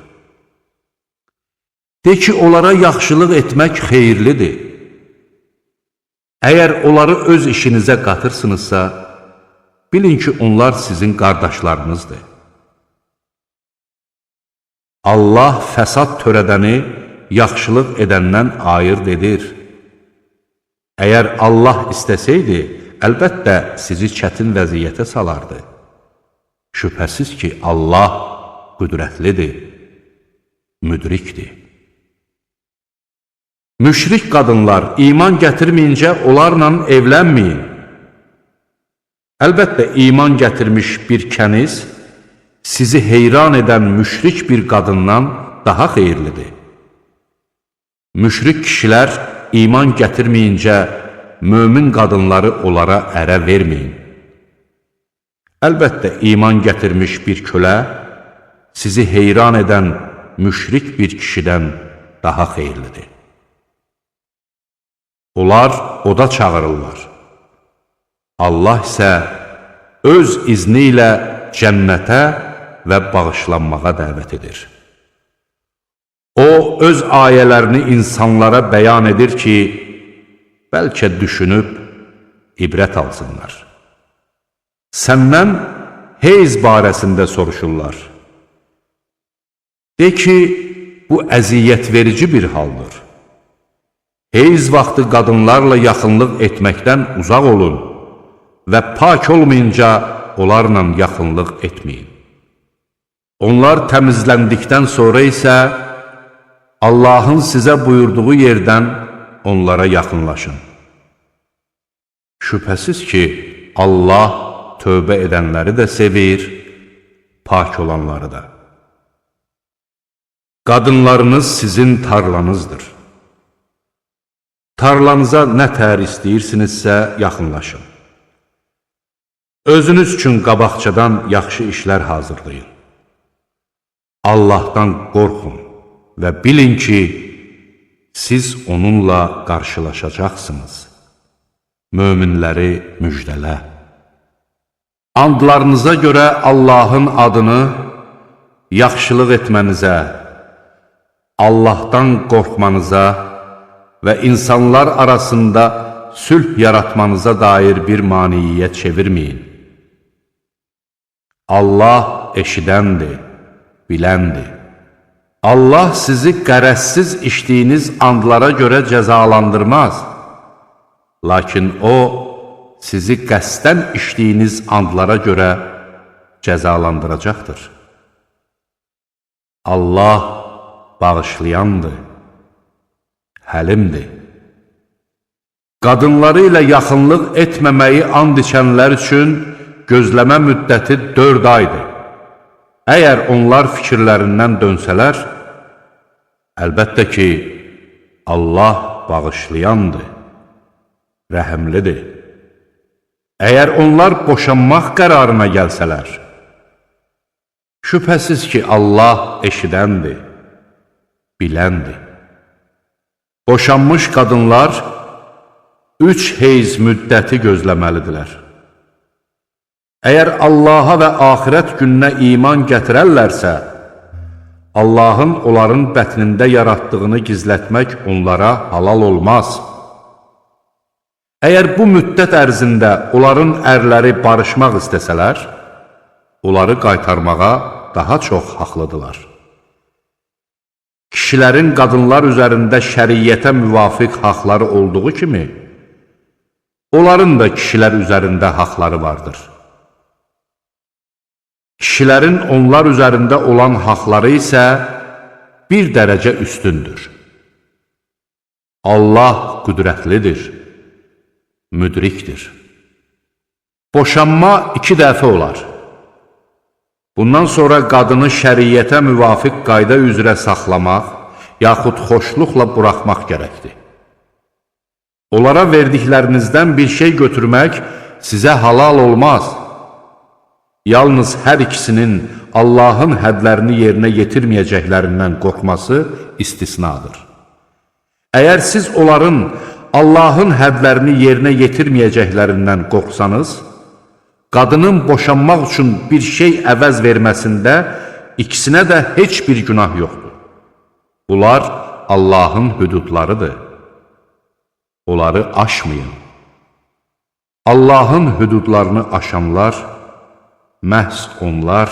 De ki, onlara yaxşılıq etmək xeyirlidir. Əgər onları öz işinizə qatırsınızsa, bilin ki, onlar sizin qardaşlarınızdır. Allah fəsad törədəni yaxşılıq edəndən ayırd edir. Əgər Allah istəsəydi, əlbəttə sizi çətin vəziyyətə salardı. Şübhəsiz ki, Allah qüdrətlidir, müdrikdir. Müşrik qadınlar iman gətirməyincə onlarla evlənməyin. Əlbəttə, iman gətirmiş bir kəniz sizi heyran edən müşrik bir qadından daha xeyirlidir. Müşrik kişilər iman gətirməyincə mömin qadınları onlara ərə verməyin. Əlbəttə, iman gətirmiş bir kölə sizi heyran edən müşrik bir kişidən daha xeyirlidir. Onlar oda çağırırlar. Allah isə öz izni ilə cənnətə və bağışlanmağa dəvət edir. O, öz ayələrini insanlara bəyan edir ki, bəlkə düşünüb ibrət alsınlar. Səndən heyz barəsində soruşurlar. De ki, bu əziyyət verici bir haldır. Heyz vaxtı qadınlarla yaxınlıq etməkdən uzaq olun və pak olmayınca onlarla yaxınlıq etməyin. Onlar təmizləndikdən sonra isə Allahın sizə buyurduğu yerdən onlara yaxınlaşın. Şübhəsiz ki, Allah tövbə edənləri də sevir, pak olanları da. Qadınlarınız sizin tarlanızdır. Tarlanıza nə tər istəyirsinizsə yaxınlaşın. Özünüz üçün qabaqcadan yaxşı işlər hazırlayın. Allahdan qorxun və bilin ki, siz onunla qarşılaşacaqsınız. Möminləri müjdələ. Andlarınıza görə Allahın adını, yaxşılıq etmənizə, Allahdan qorxmanıza və insanlar arasında sülh yaratmanıza dair bir maniyə çevirməyin. Allah eşidəndir, biləndir. Allah sizi qərəzsiz içdiyiniz andlara görə cəzalandırmaz. Lakin O, sizi qəsdən içdiyiniz andlara görə cəzalandıracaqdır. Allah bağışlayandır, həlimdir. Qadınları ilə yaxınlıq etməməyi and içənlər üçün gözləmə müddəti 4 aydır. Əgər onlar fikirlərindən dönsələr, əlbəttə ki, Allah bağışlayandır, rəhəmlidir. Əgər onlar boşanmaq qərarına gəlsələr, şübhəsiz ki, Allah eşidəndir, biləndir. Boşanmış qadınlar 3 heyz müddəti gözləməlidirlər. Əgər Allaha və axirət gününə iman gətirərlərsə, Allahın onların bətnində yaratdığını gizlətmək onlara halal olmaz. Əgər bu müddət ərzində onların ərləri barışmaq istəsələr, onları qaytarmağa daha çox haqlıdırlar. Kişilərin qadınlar üzərində şəriyyətə müvafiq haqları olduğu kimi, onların da kişilər üzərində haqları vardır. Kişilərin onlar üzərində olan haqları isə bir dərəcə üstündür. Allah qüdrətlidir, müdrikdir. Boşanma 2 dəfə olar. Bundan sonra qadını şəriyyətə müvafiq qayda üzrə saxlamaq, yaxud xoşluqla buraxmaq gərəkdir. Onlara verdiklərinizdən bir şey götürmək sizə halal olmaz. Yalnız hər ikisinin Allahın hədlərini yerinə yetirməyəcəklərindən qorxması istisnadır. Əgər siz onların Allahın hədlərini yerinə yetirməyəcəklərindən qorxsanız, qadının boşanmaq üçün bir şey əvəz verməsində ikisinə də heç bir günah yoxdur. Bunlar Allahın hüdudlarıdır. Onları aşmayın. Allahın hüdudlarını aşanlar, məhz onlar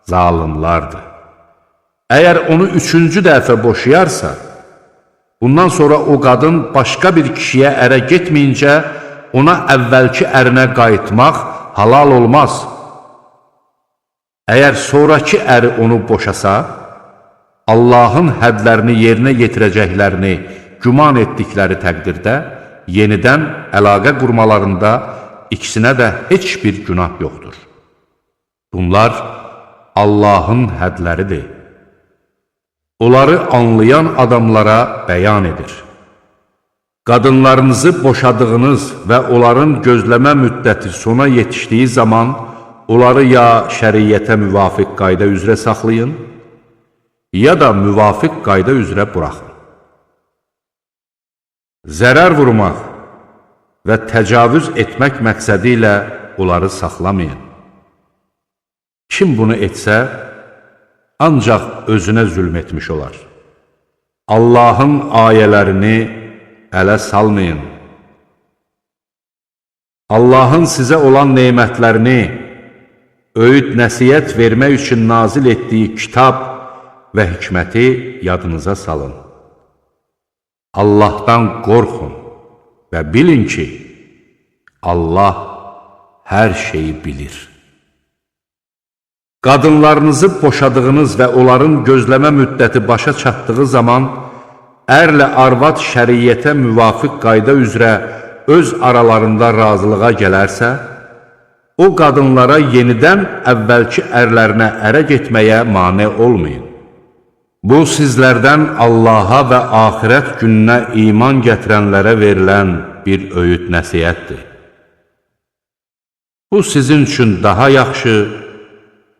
zalimlardır. Əgər onu 3-cü dəfə boşayarsa, bundan sonra o qadın başqa bir kişiyə ərə getməyincə ona əvvəlki ərinə qayıtmaq halal olmaz. Əgər sonraki əri onu boşasa, Allahın hədlərini yerinə yetirəcəklərini güman etdikləri təqdirdə yenidən əlaqə qurmalarında ikisinə də heç bir günah yoxdur. Bunlar Allahın hədləridir. Onları anlayan adamlara bəyan edir. Qadınlarınızı boşadığınız və onların gözləmə müddəti sona yetişdiyi zaman onları ya şəriyyətə müvafiq qayda üzrə saxlayın, ya da müvafiq qayda üzrə buraxın. Zərər vurmaq və təcavüz etmək məqsədi ilə onları saxlamayın. Kim bunu etsə, ancaq özünə zülm etmiş olar. Allahın ayələrini ələ salmayın. Allahın sizə olan neymətlərini, öyüd nəsiyyət vermək üçün nazil etdiyi kitab və hikməti yadınıza salın. Allahdan qorxun və bilin ki, Allah hər şeyi bilir. Qadınlarınızı boşadığınız və onların gözləmə müddəti başa çatdığı zaman, ərlə arvad şəriyyətə müvafiq qayda üzrə öz aralarında razılığa gələrsə, o qadınlara yenidən əvvəlki ərlərinə ərə getməyə mane olmayın. Bu, sizlərdən Allaha və axirət gününə iman gətirənlərə verilən bir öyüd nəsiyyətdir. Bu, sizin üçün daha yaxşı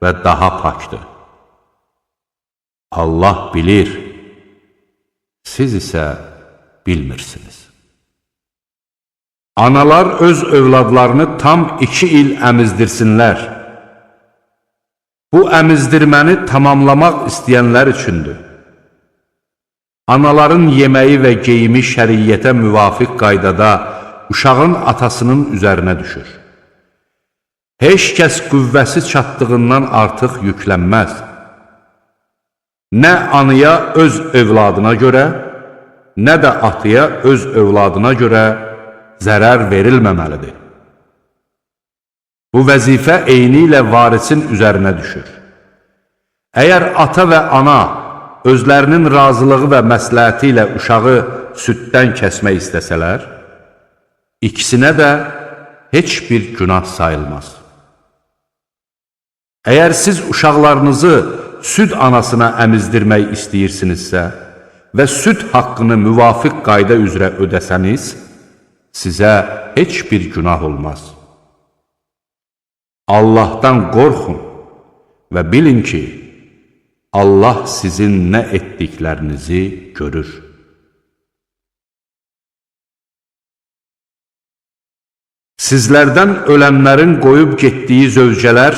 və daha pakdır. Allah bilir, siz isə bilmirsiniz. Analar öz övladlarını tam 2 il əmizdirsinlər. Bu əmizdirməni tamamlamaq istəyənlər üçündür. Anaların yeməyi və geyimi şəriyyətə müvafiq qaydada uşağın atasının üzərinə düşür. Heç kəs qüvvəsi çatdığından artıq yüklənməz. Nə anaya öz övladına görə, nə də ataya öz övladına görə zərər verilməməlidir. Bu vəzifə eyni ilə varisin üzərinə düşür. Əgər ata və ana özlərinin razılığı və məsləhəti ilə uşağı süddən kəsmək istəsələr, ikisinə də heç bir günah sayılmaz. Əgər siz uşaqlarınızı süd anasına əmizdirmək istəyirsinizsə və süd haqqını müvafiq qayda üzrə ödəsəniz, sizə heç bir günah olmaz. Allahdan qorxun və bilin ki, Allah sizin nə etdiklərinizi görür. Sizlərdən ölənlərin qoyub getdiyi zövcələr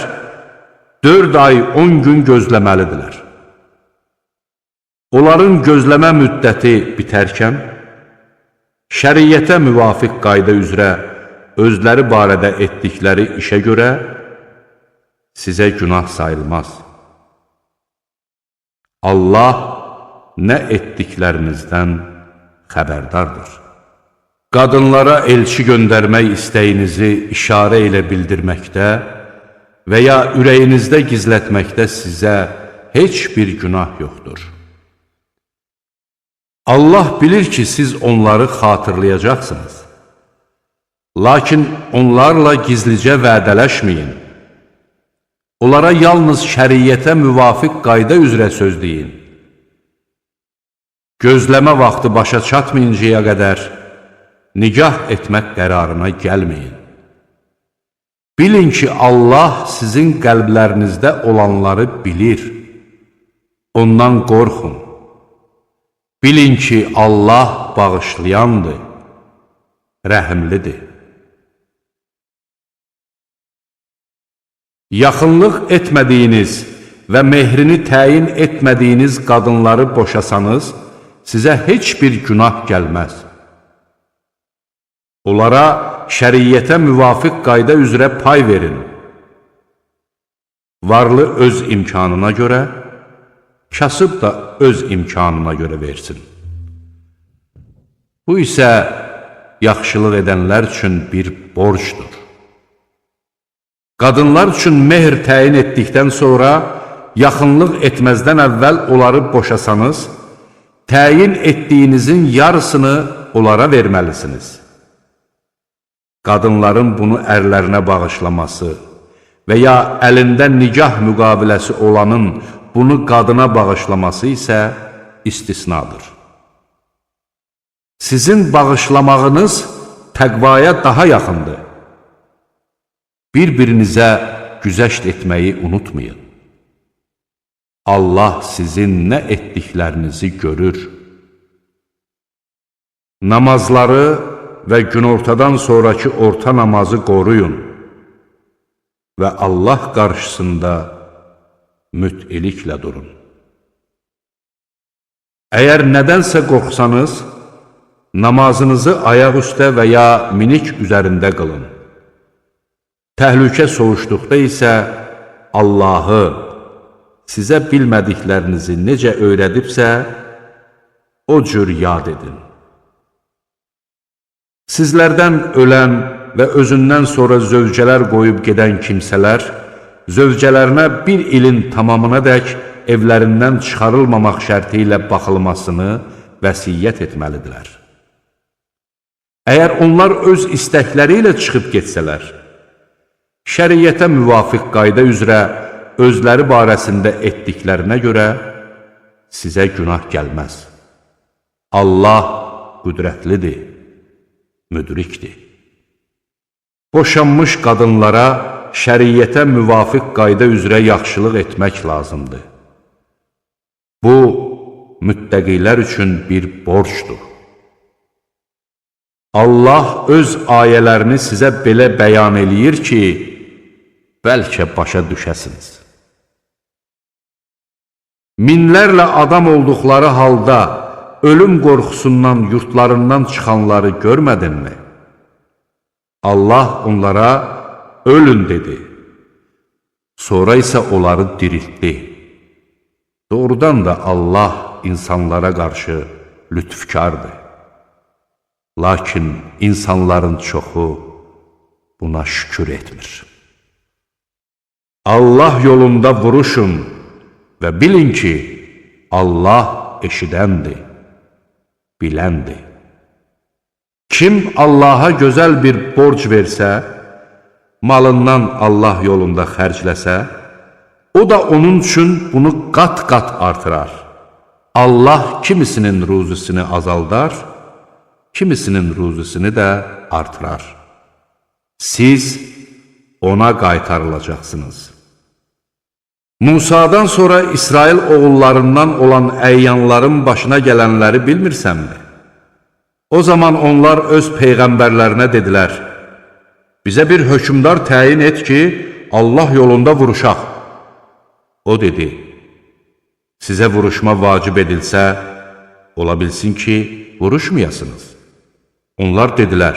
4 ay 10 gün gözləməlidirlər. Onların gözləmə müddəti bitərkən, şəriyyətə müvafiq qayda üzrə özləri barədə etdikləri işə görə sizə günah sayılmaz. Allah nə etdiklərinizdən xəbərdardır. Qadınlara elçi göndərmək istəyinizi işarə ilə bildirməkdə və ya ürəyinizdə gizlətməkdə sizə heç bir günah yoxdur. Allah bilir ki, siz onları xatırlayacaqsınız. Lakin onlarla gizlicə vədələşməyin. Onlara yalnız şəriyyətə müvafiq qayda üzrə söz deyin. Gözləmə vaxtı başa çatmayıncaya qədər nikah etmək qərarına gəlməyin. Bilin ki, Allah sizin qəlblərinizdə olanları bilir. Ondan qorxun. Bilin ki, Allah bağışlayandır, rəhimlidir. Yaxınlıq etmədiyiniz və mehrini təyin etmədiyiniz qadınları boşasanız, sizə heç bir günah gəlməz. Onlara şəriyyətə müvafiq qayda üzrə pay verin. Varlı öz imkanına görə, kasıb da öz imkanına görə versin. Bu isə yaxşılıq edənlər üçün bir borcdur. Qadınlar üçün mehr təyin etdikdən sonra, yaxınlıq etməzdən əvvəl onları boşasanız, təyin etdiyinizin yarısını onlara verməlisiniz. Qadınların bunu ərlərinə bağışlaması və ya əlində nikah müqaviləsi olanın bunu qadına bağışlaması isə istisnadır. Sizin bağışlamağınız təqvaya daha yaxındır. Bir-birinizə güzəşt etməyi unutmayın. Allah sizin nə etdiklərinizi görür. Namazları və günortadan sonraki orta namazı qoruyun və Allah qarşısında müt'iliklə durun. Əgər nədənsə qorxsanız, namazınızı ayaq üstə və ya minik üzərində qılın. Təhlükə soğuşduqda isə Allahı sizə bilmədiklərinizi necə öyrədibsə, o cür yad edin. Sizlərdən ölən və özündən sonra zövcələr qoyub gedən kimsələr, zövcələrinə 1 ilin tamamına dək evlərindən çıxarılmamaq şərti ilə baxılmasını vəsiyyət etməlidirlər. Əgər onlar öz istəkləri ilə çıxıb getsələr, şəriyyətə müvafiq qayda üzrə özləri barəsində etdiklərinə görə sizə günah gəlməz. Allah qüdrətlidir, müdrikdir. Boşanmış qadınlara şəriyyətə müvafiq qayda üzrə yaxşılıq etmək lazımdır. Bu, müttəqilər üçün bir borcdur. Allah öz ayələrini sizə belə bəyan eləyir ki, bəlkə başa düşəsiniz. minlərlə adam olduqları halda ölüm qorxusundan yurtlarından çıxanları görmədinmi? Allah onlara ölün dedi. Sonra isə onları diriltdi. Doğrudan da Allah insanlara qarşı lütfkardır. Lakin insanların çoxu buna şükür etmir. Allah yolunda vuruşun və bilin ki, Allah eşidəndir, biləndir. Kim Allaha gözəl bir borc versə, malından Allah yolunda xərcləsə, o da onun üçün bunu qat-qat artırar. Allah kimisinin ruzisini azaldar, kimisinin ruzisini də artırar. Siz ona qaytarılacaqsınız. Musa'dan sonra İsrail oğullarından olan əyyanların başına gələnləri bilmirsənmi? O zaman onlar öz peyğəmbərlərinə dedilər, bizə bir hökmdar təyin et ki, Allah yolunda vuruşaq. O dedi, sizə vuruşma vacib edilsə, ola bilsin ki, vuruşmayasınız. Onlar dedilər,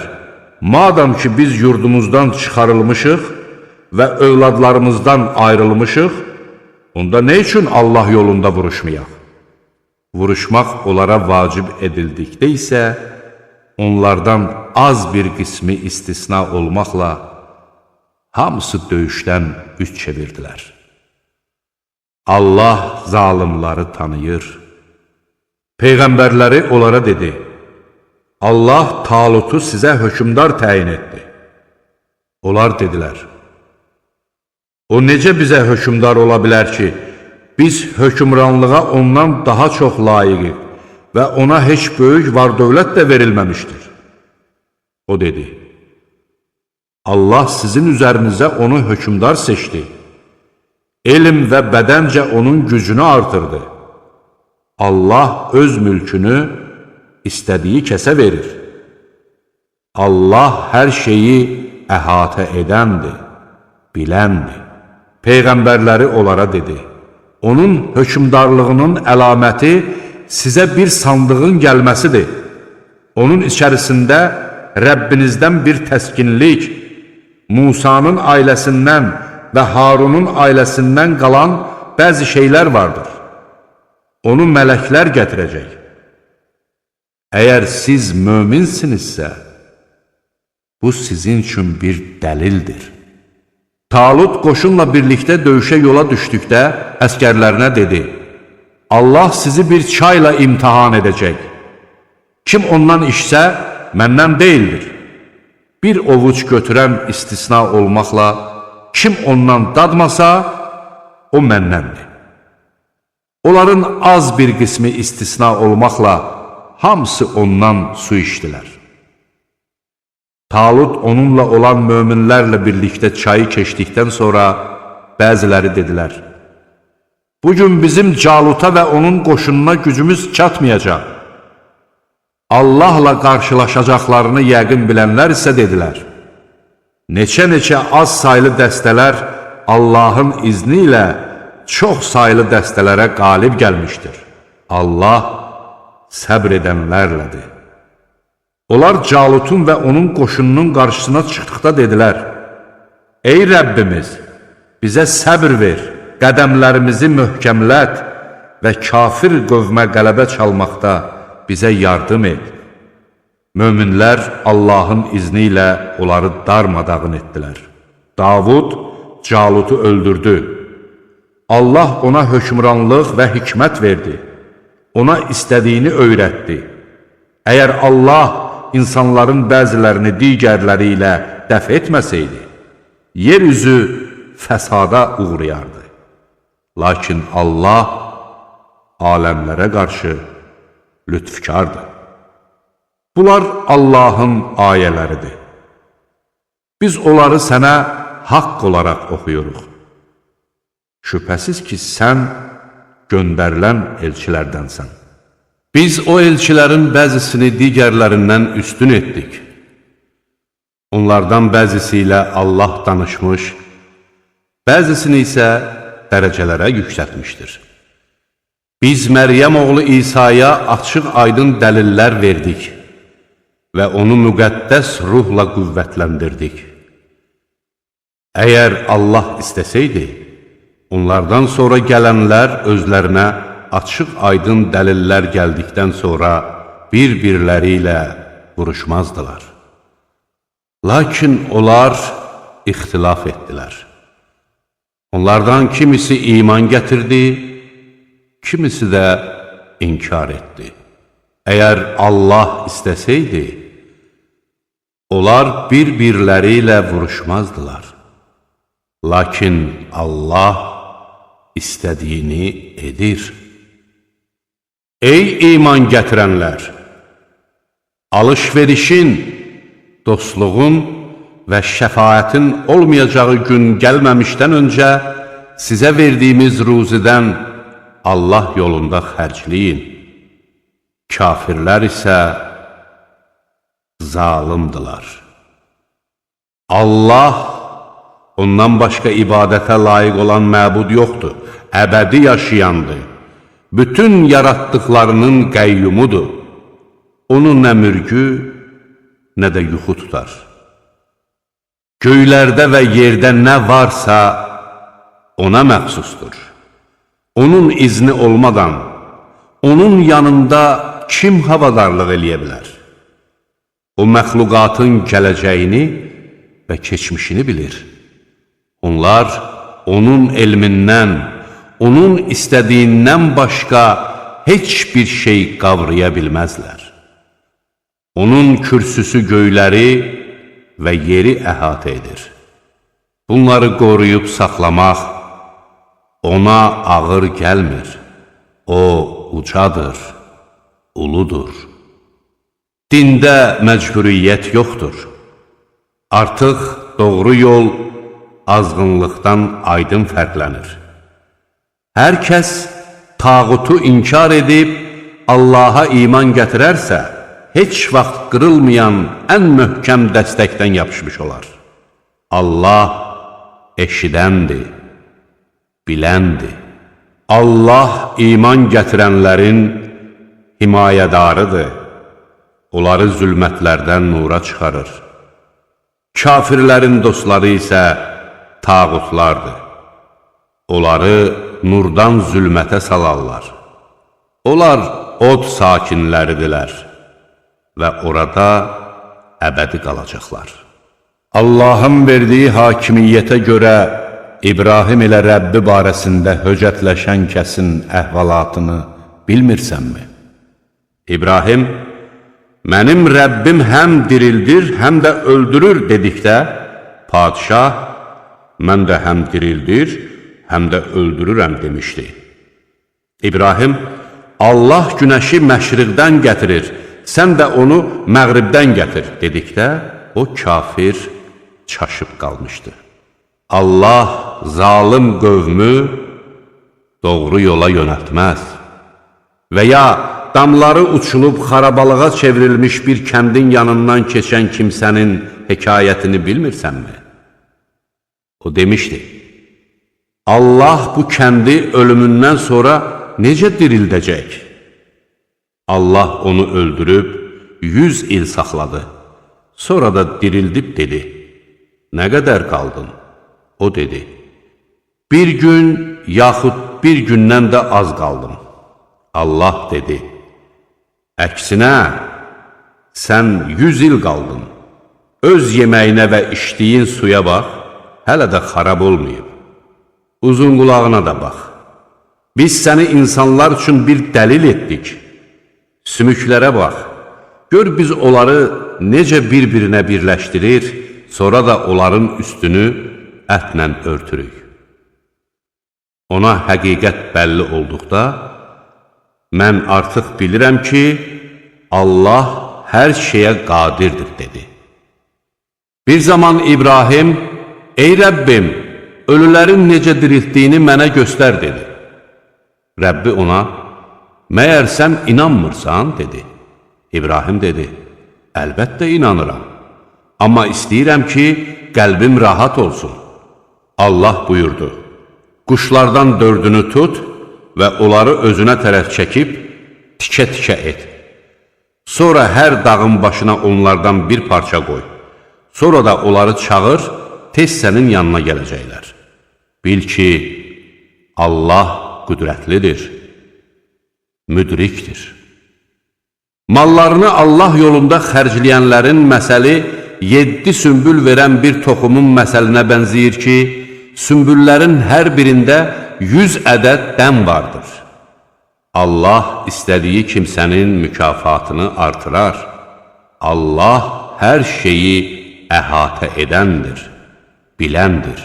madam ki biz yurdumuzdan çıxarılmışıq və övladlarımızdan ayrılmışıq, onda nə üçün Allah yolunda vuruşmayaq? Vuruşmaq onlara vacib edildikdə isə, onlardan az bir qismi istisna olmaqla hamısı döyüşdən üç çevirdilər. Allah zalimları tanıyır. Peyğəmbərləri onlara dedi, Allah Talutu sizə hökmdar təyin etdi. Onlar dedilər, o necə bizə hökmdar ola bilər ki, biz hökmranlığa ondan daha çox layiqik və ona heç böyük var-dövlət də verilməmişdir. O dedi, Allah sizin üzərinizə onu hökmdar seçdi. Elm və bədəncə onun gücünü artırdı. Allah öz mülkünü istədiyi kəsə verir. Allah hər şeyi əhatə edəndir, biləndir. Peyğəmbərləri onlara dedi, onun hökmdarlığının əlaməti sizə bir sandığın gəlməsidir. Onun içərisində Rəbbinizdən bir təskinlik, Musanın ailəsindən və Harunun ailəsindən qalan bəzi şeylər vardır. Onu mələklər gətirəcək. Əgər siz möminsinizsə, bu sizin üçün bir dəlildir. Talut qoşunla birlikdə döyüşə yola düşdükdə əskərlərinə dedi, Allah sizi bir çayla imtihan edəcək. Kim ondan içsə, məndən deyildir. Bir ovuc götürən istisna olmaqla, kim ondan dadmasa, o məndəndir. Onların az bir qismi istisna olmaqla, hamısı ondan su içdilər. Talut onunla olan möminlərlə birlikdə çayı keçdikdən sonra bəziləri dedilər, bugün bizim Caluta və onun qoşununa gücümüz çatmayacaq. Allahla qarşılaşacaqlarını yəqin bilənlər isə dedilər, neçə-neçə az saylı dəstələr Allahın izni ilə çox saylı dəstələrə qalib gəlmişdir. Allah səbr edənlərlədir. Onlar Calutun və onun qoşununun qarşısına çıxdıqda dedilər, ey Rəbbimiz, bizə səbr ver, qədəmlərimizi möhkəmlət və kafir qövmə qələbə çalmaqda bizə yardım et. Möminlər Allahın izni ilə onları darmadağın etdilər. Davud Calutu öldürdü. Allah ona hökmranlıq və hikmət verdi. Ona istədiyini öyrətdi. Əgər Allah insanların bəzilərini digərləri ilə dəf etməsəydi, yer üzü fəsada uğrayardı. Lakin Allah aləmlərə qarşı lütfkardır. Bunlar Allahın ayələridir. Biz onları sənə haqq olaraq oxuyuruq. Şübhəsiz ki, sən göndərilən elçilərdənsən. Biz o elçilərin bəzisini digərlərindən üstün etdik. Onlardan bəzisi ilə Allah danışmış, bəzisini isə dərəcələrə yüksəltmişdir. Biz Məryəm oğlu İsa'ya açıq aydın dəlillər verdik və onu müqəddəs ruhla qüvvətləndirdik. Əgər Allah istəsəydi, onlardan sonra gələnlər özlərinə açıq aydın dəlillər gəldikdən sonra bir-birləri ilə vuruşmazdılar. Lakin onlar ixtilaf etdilər. Onlardan kimisi iman gətirdi, kimisi də inkar etdi. Əgər Allah istəsəydi, onlar bir-birləri ilə vuruşmazdılar. Lakin Allah istədiyini edir. Ey iman gətirənlər! Alış-verişin, dostluğun və şəfaətin olmayacağı gün gəlməmişdən öncə sizə verdiyimiz ruzidən Allah yolunda xərcləyin. Kafirlər isə zalimdilər. Allah, ondan başqa ibadətə layiq olan məbud yoxdur, əbədi yaşayandır. Bütün yaratdıqlarının qəyyumudur. Onu nə mürgü, nə də yuxu tutar. Göylərdə və yerdə nə varsa ona məxsusdur. Onun izni olmadan, onun yanında kim havadarlıq eləyə bilər? O məxluqatın gələcəyini və keçmişini bilir. Onlar onun elmindən, onun istədiyindən başqa heç bir şey qavraya bilməzlər. Onun kürsüsü göyləri və yeri əhatə edir. Bunları qoruyub saxlamaq ona ağır gəlmir. O ucadır, uludur. Dində məcburiyyət yoxdur. Artıq doğru yol azğınlıqdan aydın fərqlənir. Hər kəs tağutu inkar edib Allaha iman gətirərsə, heç vaxt qırılmayan ən möhkəm dəstəkdən yapışmış olar. Allah eşidəndir, biləndir. Allah iman gətirənlərin himayədarıdır. Onları zülmətlərdən nura çıxarır. Kafirlərin dostları isə tağutlardır. Onları nurdan zülmətə salarlar. Onlar od sakinləridirlər və orada əbədi qalacaqlar. Allahın verdiyi hakimiyyətə görə İbrahim ilə Rəbbi barəsində höcətləşən kəsin əhvalatını bilmirsənmi? İbrahim, mənim Rəbbim həm dirildir, həm də öldürür dedikdə, padişah, mən də həm dirildir, həm də öldürürəm demişdi. İbrahim, Allah günəşi məşriqdən gətirir, sən də onu məğribdən gətir dedikdə, o kafir çaşıb qalmışdı. Allah zalim qövmü doğru yola yönəltməz və ya damları uçulub xarabalığa çevrilmiş bir kəndin yanından keçən kimsənin hekayətini bilmirsənmi? O demişdi, Allah bu kəndi ölümündən sonra necə dirildəcək? Allah onu öldürüb 100 il saxladı. Sonra da dirildib dedi, nə qədər qaldın? O dedi, bir gün yaxud bir gündən də az qaldım. Allah dedi, əksinə, sən 100 il qaldın. Öz yeməyinə və içdiyin suya bax, hələ də xarab olmayıb. Uzun qulağına da bax. Biz səni insanlar üçün bir dəlil etdik. Sümüklərə bax. Gör biz onları necə bir-birinə birləşdirir, sonra da onların üstünü ətlə örtürük. Ona həqiqət bəlli olduqda, mən artıq bilirəm ki, Allah hər şeyə qadirdir, dedi. Bir zaman İbrahim, ey Rəbbim, ölülərin necə diriltdiyini mənə göstər, dedi. Rəbbi ona, məyər sən inanmırsan, dedi. İbrahim dedi, əlbəttə inanıram, amma istəyirəm ki, qəlbim rahat olsun. Allah buyurdu, quşlardan 4-ünü tut, və onları özünə tərəf çəkib tikə-tikə et. Sonra hər dağın başına onlardan bir parça qoy. Sonra da onları çağır, tez sənin yanına gələcəklər. Bil ki, Allah qüdrətlidir, müdrikdir. Mallarını Allah yolunda xərcləyənlərin məsəli 7 sümbül verən bir toxumun məsəlinə bənzəyir ki, sümbüllərin hər birində 100 ədəd dən vardır. Allah istədiyi kimsənin mükafatını artırar. Allah hər şeyi əhatə edəndir, biləndir.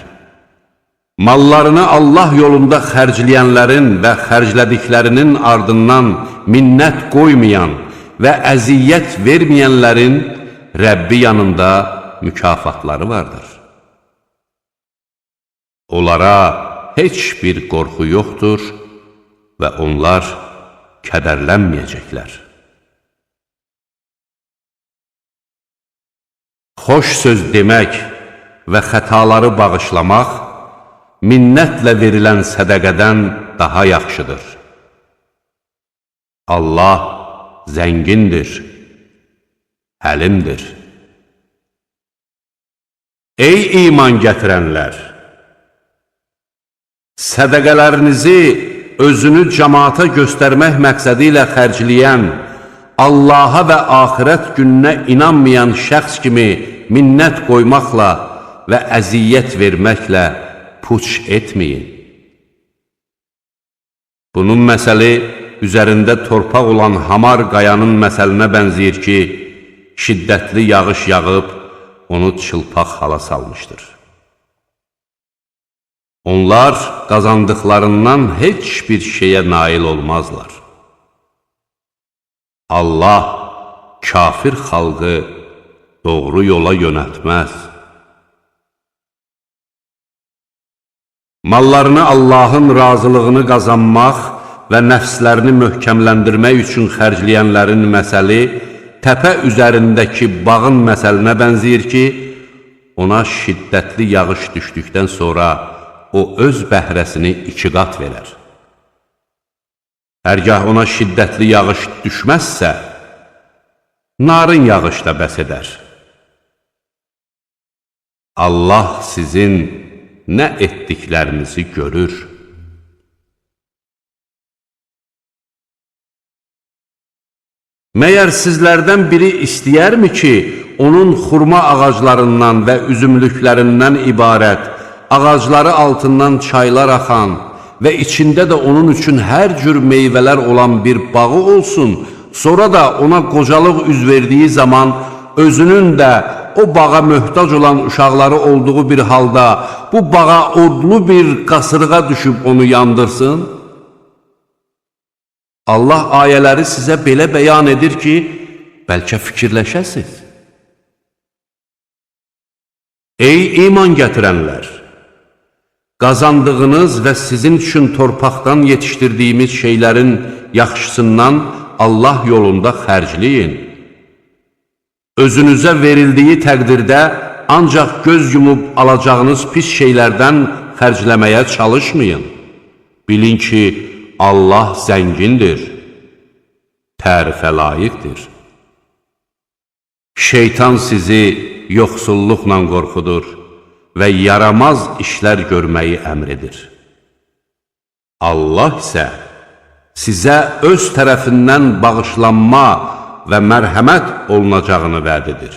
Mallarını Allah yolunda xərcləyənlərin və xərclədiklərinin ardından minnət qoymayan və əziyyət verməyənlərin Rəbbi yanında mükafatları vardır. Onlara heç bir qorxu yoxdur və onlar kədərlənməyəcəklər. Xoş söz demək və xətaları bağışlamaq minnətlə verilən sədəqədən daha yaxşıdır. Allah zəngindir, həlimdir. Ey iman gətirənlər! Sədəqələrinizi özünü cəmaata göstərmək məqsədi ilə xərcləyən, Allaha və axirət gününə inanmayan şəxs kimi minnət qoymaqla və əziyyət verməklə puç etməyin. Bunun məsəli üzərində torpaq olan hamar qayanın məsəlinə bənzəyir ki, şiddətli yağış yağıb, onu çılpaq hala salmışdır. Onlar qazandıqlarından heç bir şeyə nail olmazlar. Allah kafir xalqı doğru yola yönəltməz. Mallarını Allahın razılığını qazanmaq və nəfslərini möhkəmləndirmək üçün xərcləyənlərin məsəli təpə üzərindəki bağın məsəlinə bənzəyir ki, ona şiddətli yağış düşdükdən sonra o öz bəhrəsini 2 qat verər. Hərgah ona şiddətli yağış düşməzsə, narın yağış da bəs edər. Allah sizin nə etdiklərinizi görür. Məyər sizlərdən biri istəyərmi ki, onun xurma ağaclarından və üzümlüklərindən ibarət, ağacları altından çaylar axan və içində də onun üçün hər cür meyvələr olan bir bağı olsun, sonra da ona qocalıq üz verdiyi zaman özünün də o bağa möhtac olan uşaqları olduğu bir halda bu bağa odlu bir qasırğa düşüb onu yandırsın? Allah ayələri sizə belə bəyan edir ki, bəlkə fikirləşəsiz. Ey iman gətirənlər! Qazandığınız və sizin üçün torpaqdan yetişdirdiyimiz şeylərin yaxşısından Allah yolunda xərcləyin. Özünüzə verildiyi təqdirdə ancaq göz yumub alacağınız pis şeylərdən xərcləməyə çalışmayın. Bilin ki, Allah zəngindir, tərifə layiqdir. Şeytan sizi yoxsulluqla qorxudur və yaramaz işlər görməyi əmr edir. Allah isə sizə öz tərəfindən bağışlanma və mərhəmət olunacağını vəd edir.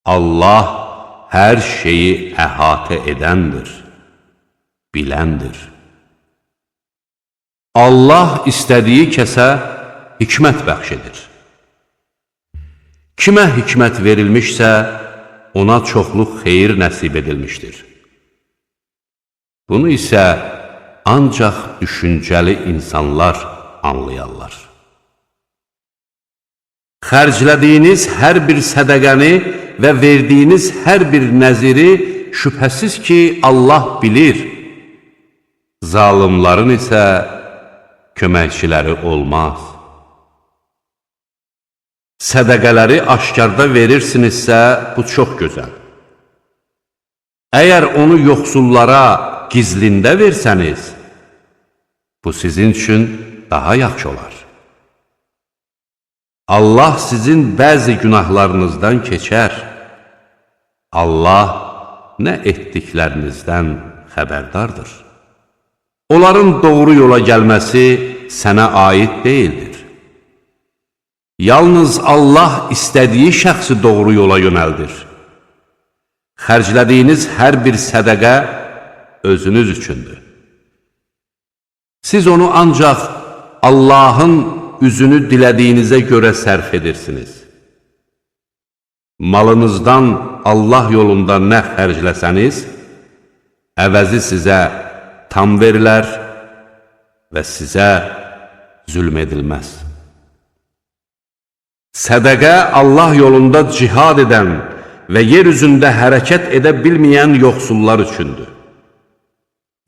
Allah hər şeyi əhatə edəndir, biləndir. Allah istədiyi kəsə hikmət bəxş edir. Kimə hikmət verilmişsə, ona çoxluq xeyir nəsib edilmişdir. Bunu isə ancaq düşüncəli insanlar anlayarlar. Xərclədiyiniz hər bir sədəqəni və verdiyiniz hər bir nəziri şübhəsiz ki, Allah bilir. Zalımların isə köməkçiləri olmaz. Sədəqələri aşkarda verirsinizsə, bu çox gözəl. Əgər onu yoxsullara gizlində versəniz, Bu sizin üçün daha yaxşı olar. Allah sizin bəzi günahlarınızdan keçər. Allah nə etdiklərinizdən xəbərdardır. Onların doğru yola gəlməsi sənə aid deyildir. Yalnız Allah istədiyi şəxsi doğru yola yönəldir. Xərclədiyiniz hər bir sədəqə özünüz üçündür. Siz onu ancaq Allahın üzünü dilədiyinizə görə sərf edirsiniz. Malınızdan Allah yolunda nə xərcləsəniz, əvəzi sizə tam verilər və sizə zülm edilməz. Sədəqə Allah yolunda cihad edən və yer üzündə hərəkət edə bilməyən yoxsullar üçündür.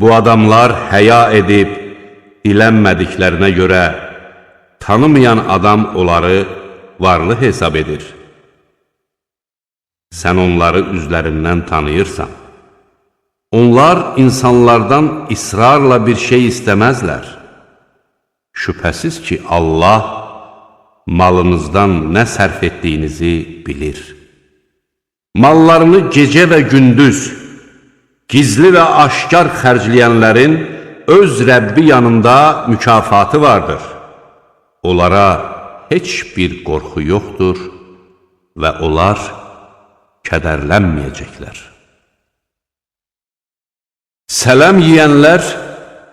Bu adamlar həya edib, dilənmədiklərinə görə tanımayan adam onları varlı hesab edir. Sən onları üzlərindən tanıyırsan. Onlar insanlardan israrla bir şey istəməzlər. Şübhəsiz ki, Allah malınızdan nə sərf etdiyinizi bilir. Mallarını gecə və gündüz, gizli və aşkar xərcləyənlərin öz Rəbbi yanında mükafatı vardır. Onlara heç bir qorxu yoxdur və onlar kədərlənməyəcəklər. Sələm yiyənlər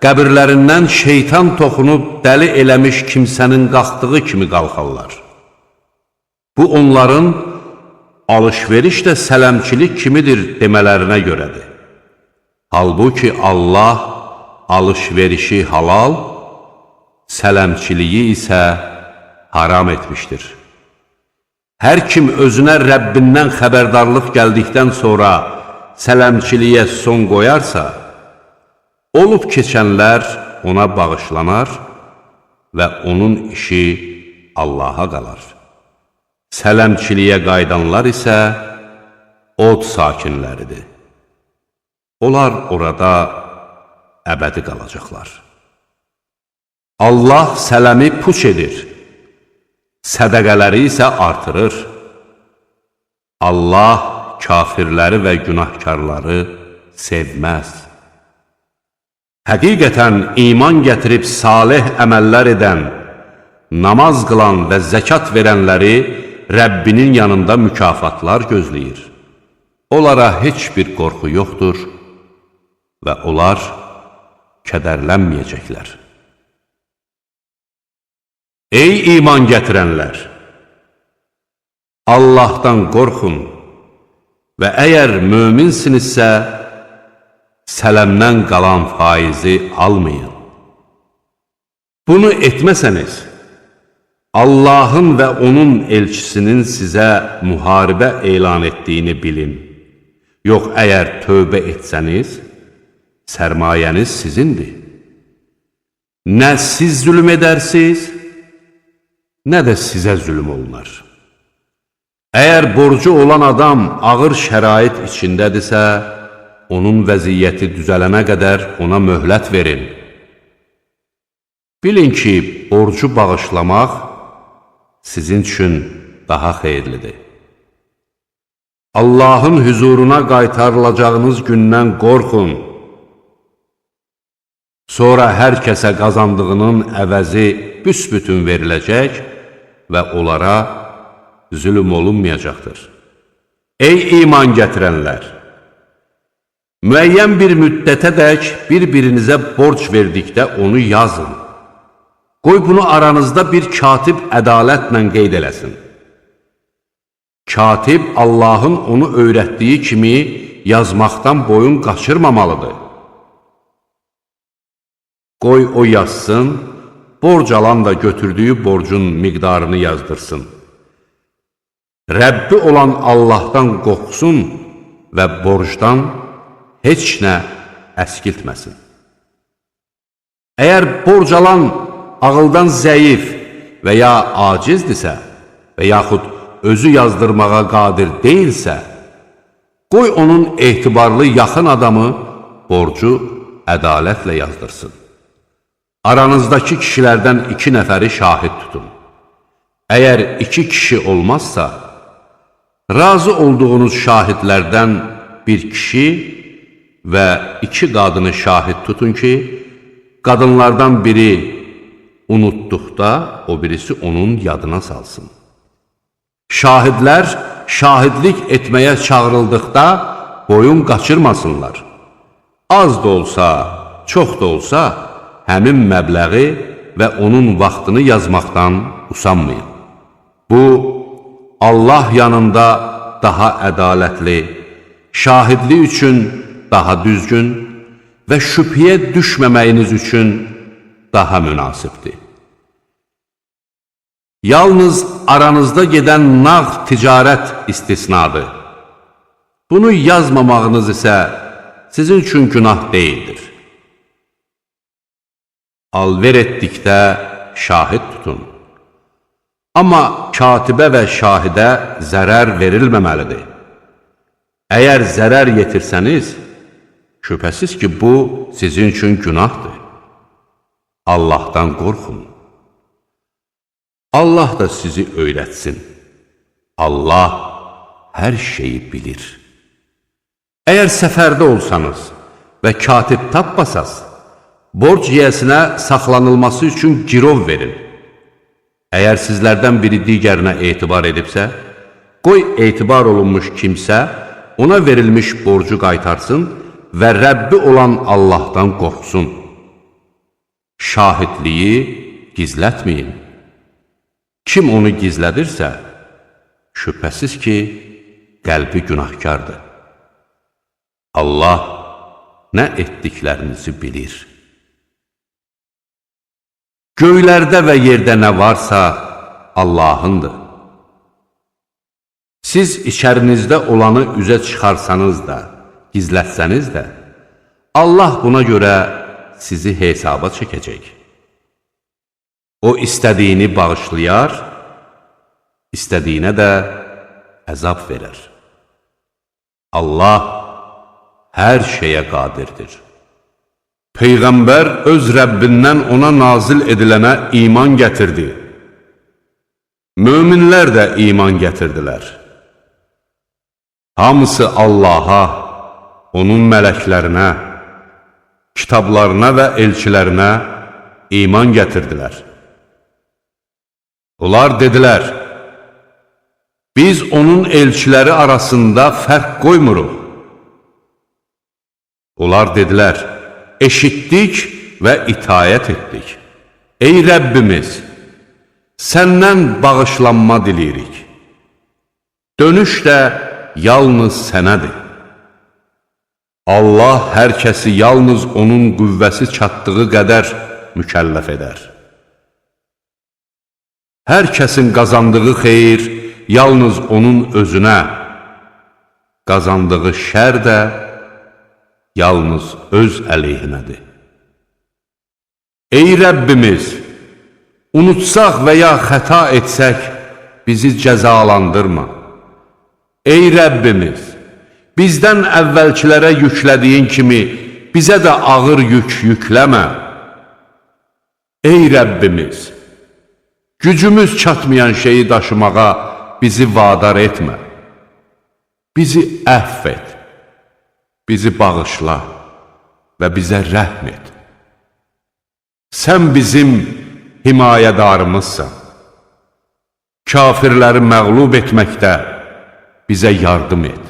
qəbirlərindən şeytan toxunub dəli eləmiş kimsənin qalxdığı kimi qalxarlar. Bu onların alış-veriş də sələmçilik kimidir demələrinə görədir. Halbuki Allah alış-verişi halal, sələmçiliyi isə haram etmişdir. Hər kim özünə Rəbbindən xəbərdarlıq gəldikdən sonra sələmçiliyə son qoyarsa, olub keçənlər ona bağışlanar və onun işi Allaha qalar. Sələmçiliyə qaydanlar isə od sakinləridir. Onlar orada əbədi qalacaqlar. Allah sələmi puç edir, sədəqələri isə artırır. Allah kafirləri və günahkarları sevməz. Həqiqətən iman gətirib salih əməllər edən, namaz qılan və zəkat verənləri Rəbbinin yanında mükafatlar gözləyir. Onlara heç bir qorxu yoxdur və onlar kədərlənməyəcəklər. Ey iman gətirənlər! Allahdan qorxun və əgər möminsinizsə, sələmdən qalan faizi almayın. Bunu etməsəniz, Allahın və onun elçisinin sizə müharibə elan etdiyini bilin. Yox, əgər tövbə etsəniz, sərmayəniz sizindir. Nə siz zülm edərsiniz, nə də sizə zülm olunar. Əgər borcu olan adam ağır şərait içindədirsə, onun vəziyyəti düzələnə qədər ona möhlət verin. Bilin ki, borcu bağışlamaq sizin üçün daha xeyirlidir. Allahın hüzuruna qaytarılacağınız gündən qorxun. Sonra hər kəsə qazandığının əvəzi büsbütün veriləcək və onlara zülm olunmayacaqdır. Ey iman gətirənlər! Müəyyən bir müddətədək bir-birinizə borc verdikdə onu yazın. Qoy bunu aranızda bir katib ədalətlə qeyd eləsin. Katib Allahın onu öyrətdiyi kimi yazmaqdan boyun qaçırmamalıdır. Qoy o yazsın, borc alan da götürdüyü borcun miqdarını yazdırsın. Rəbbi olan Allahdan qorxsun və borcdan heç nə əskiltməsin. Əgər borc alan ağıldan zəif və ya acizdirsə və yaxud özü yazdırmağa qadir deyilsə, qoy onun etibarlı yaxın adamı borcu ədalətlə yazdırsın. aranızdakı kişilərdən 2 nəfəri şahid tutun. Əgər 2 kişi olmazsa, razı olduğunuz şahidlərdən bir kişi və 2 qadını şahid tutun ki, qadınlardan biri unutduqda, o birisi onun yadına salsın. Şahidlər şahidlik etməyə çağırıldıqda boyun qaçırmasınlar. Az da olsa, çox da olsa, həmin məbləği və onun vaxtını yazmaqdan usanmayın. Bu, Allah yanında daha ədalətli, şahidlik üçün daha düzgün və şübhəyə düşməməyiniz üçün daha münasibdir. Yalnız aranızda gedən nağd ticarət istisnadır. Bunu yazmamağınız isə sizin üçün günah deyildir. Alver etdikdə şahid tutun. Amma katibə və şahidə zərər verilməməlidir. Əgər zərər yetirsəniz, şübhəsiz ki, bu sizin üçün günahdır. Allahdan qorxun. Allah da sizi öyrətsin. Allah hər şeyi bilir. Əgər səfərdə olsanız və katib tapmasaz, borc yiyəsinə saxlanılması üçün girov verin. Əgər sizlərdən biri digərinə etibar edibsə, qoy etibar olunmuş kimsə ona verilmiş borcu qaytarsın və Rəbbi olan Allahdan qorxsun. Şahidliyi gizlətməyin. Kim onu gizlədirsə, şübhəsiz ki, qəlbi günahkardır. Allah nə etdiklərinizi bilir. Göylərdə və yerdə nə varsa Allahındır. Siz içərinizdə olanı üzə çıxarsanız da, gizlətsəniz də, Allah buna görə sizi hesaba çəkəcək. O istədiyini bağışlayar, istədiyinə də əzab verər. Allah hər şeyə qadirdir. Peyğəmbər öz Rəbbindən ona nazil edilənə iman gətirdi. Möminlər də iman gətirdilər. Hamısı Allaha, onun mələklərinə, kitablarına və elçilərinə iman gətirdilər. Onlar dedilər, biz onun elçiləri arasında fərq qoymuruq. Onlar dedilər, eşitdik və itayət etdik. Ey Rəbbimiz, səndən bağışlanma diləyirik. Dönüş də yalnız sənədir. Allah hər kəsi yalnız onun qüvvəsi çatdığı qədər mükəlləf edər. Hər kəsin qazandığı xeyir yalnız onun özünə, qazandığı şər də yalnız öz əleyhinədir. Ey Rəbbimiz, unutsaq və ya xəta etsək, bizi cəzalandırma. Ey Rəbbimiz, bizdən əvvəlkilərə yüklədiyin kimi bizə də ağır yük yükləmə. Ey Rəbbimiz, gücümüz çatmayan şeyi daşımağa bizi vadar etmə. Bizi əhv et, bizi bağışla və bizə rəhm et. Sən bizim himayədarımızsan. Kafirləri məğlub etməkdə bizə yardım et.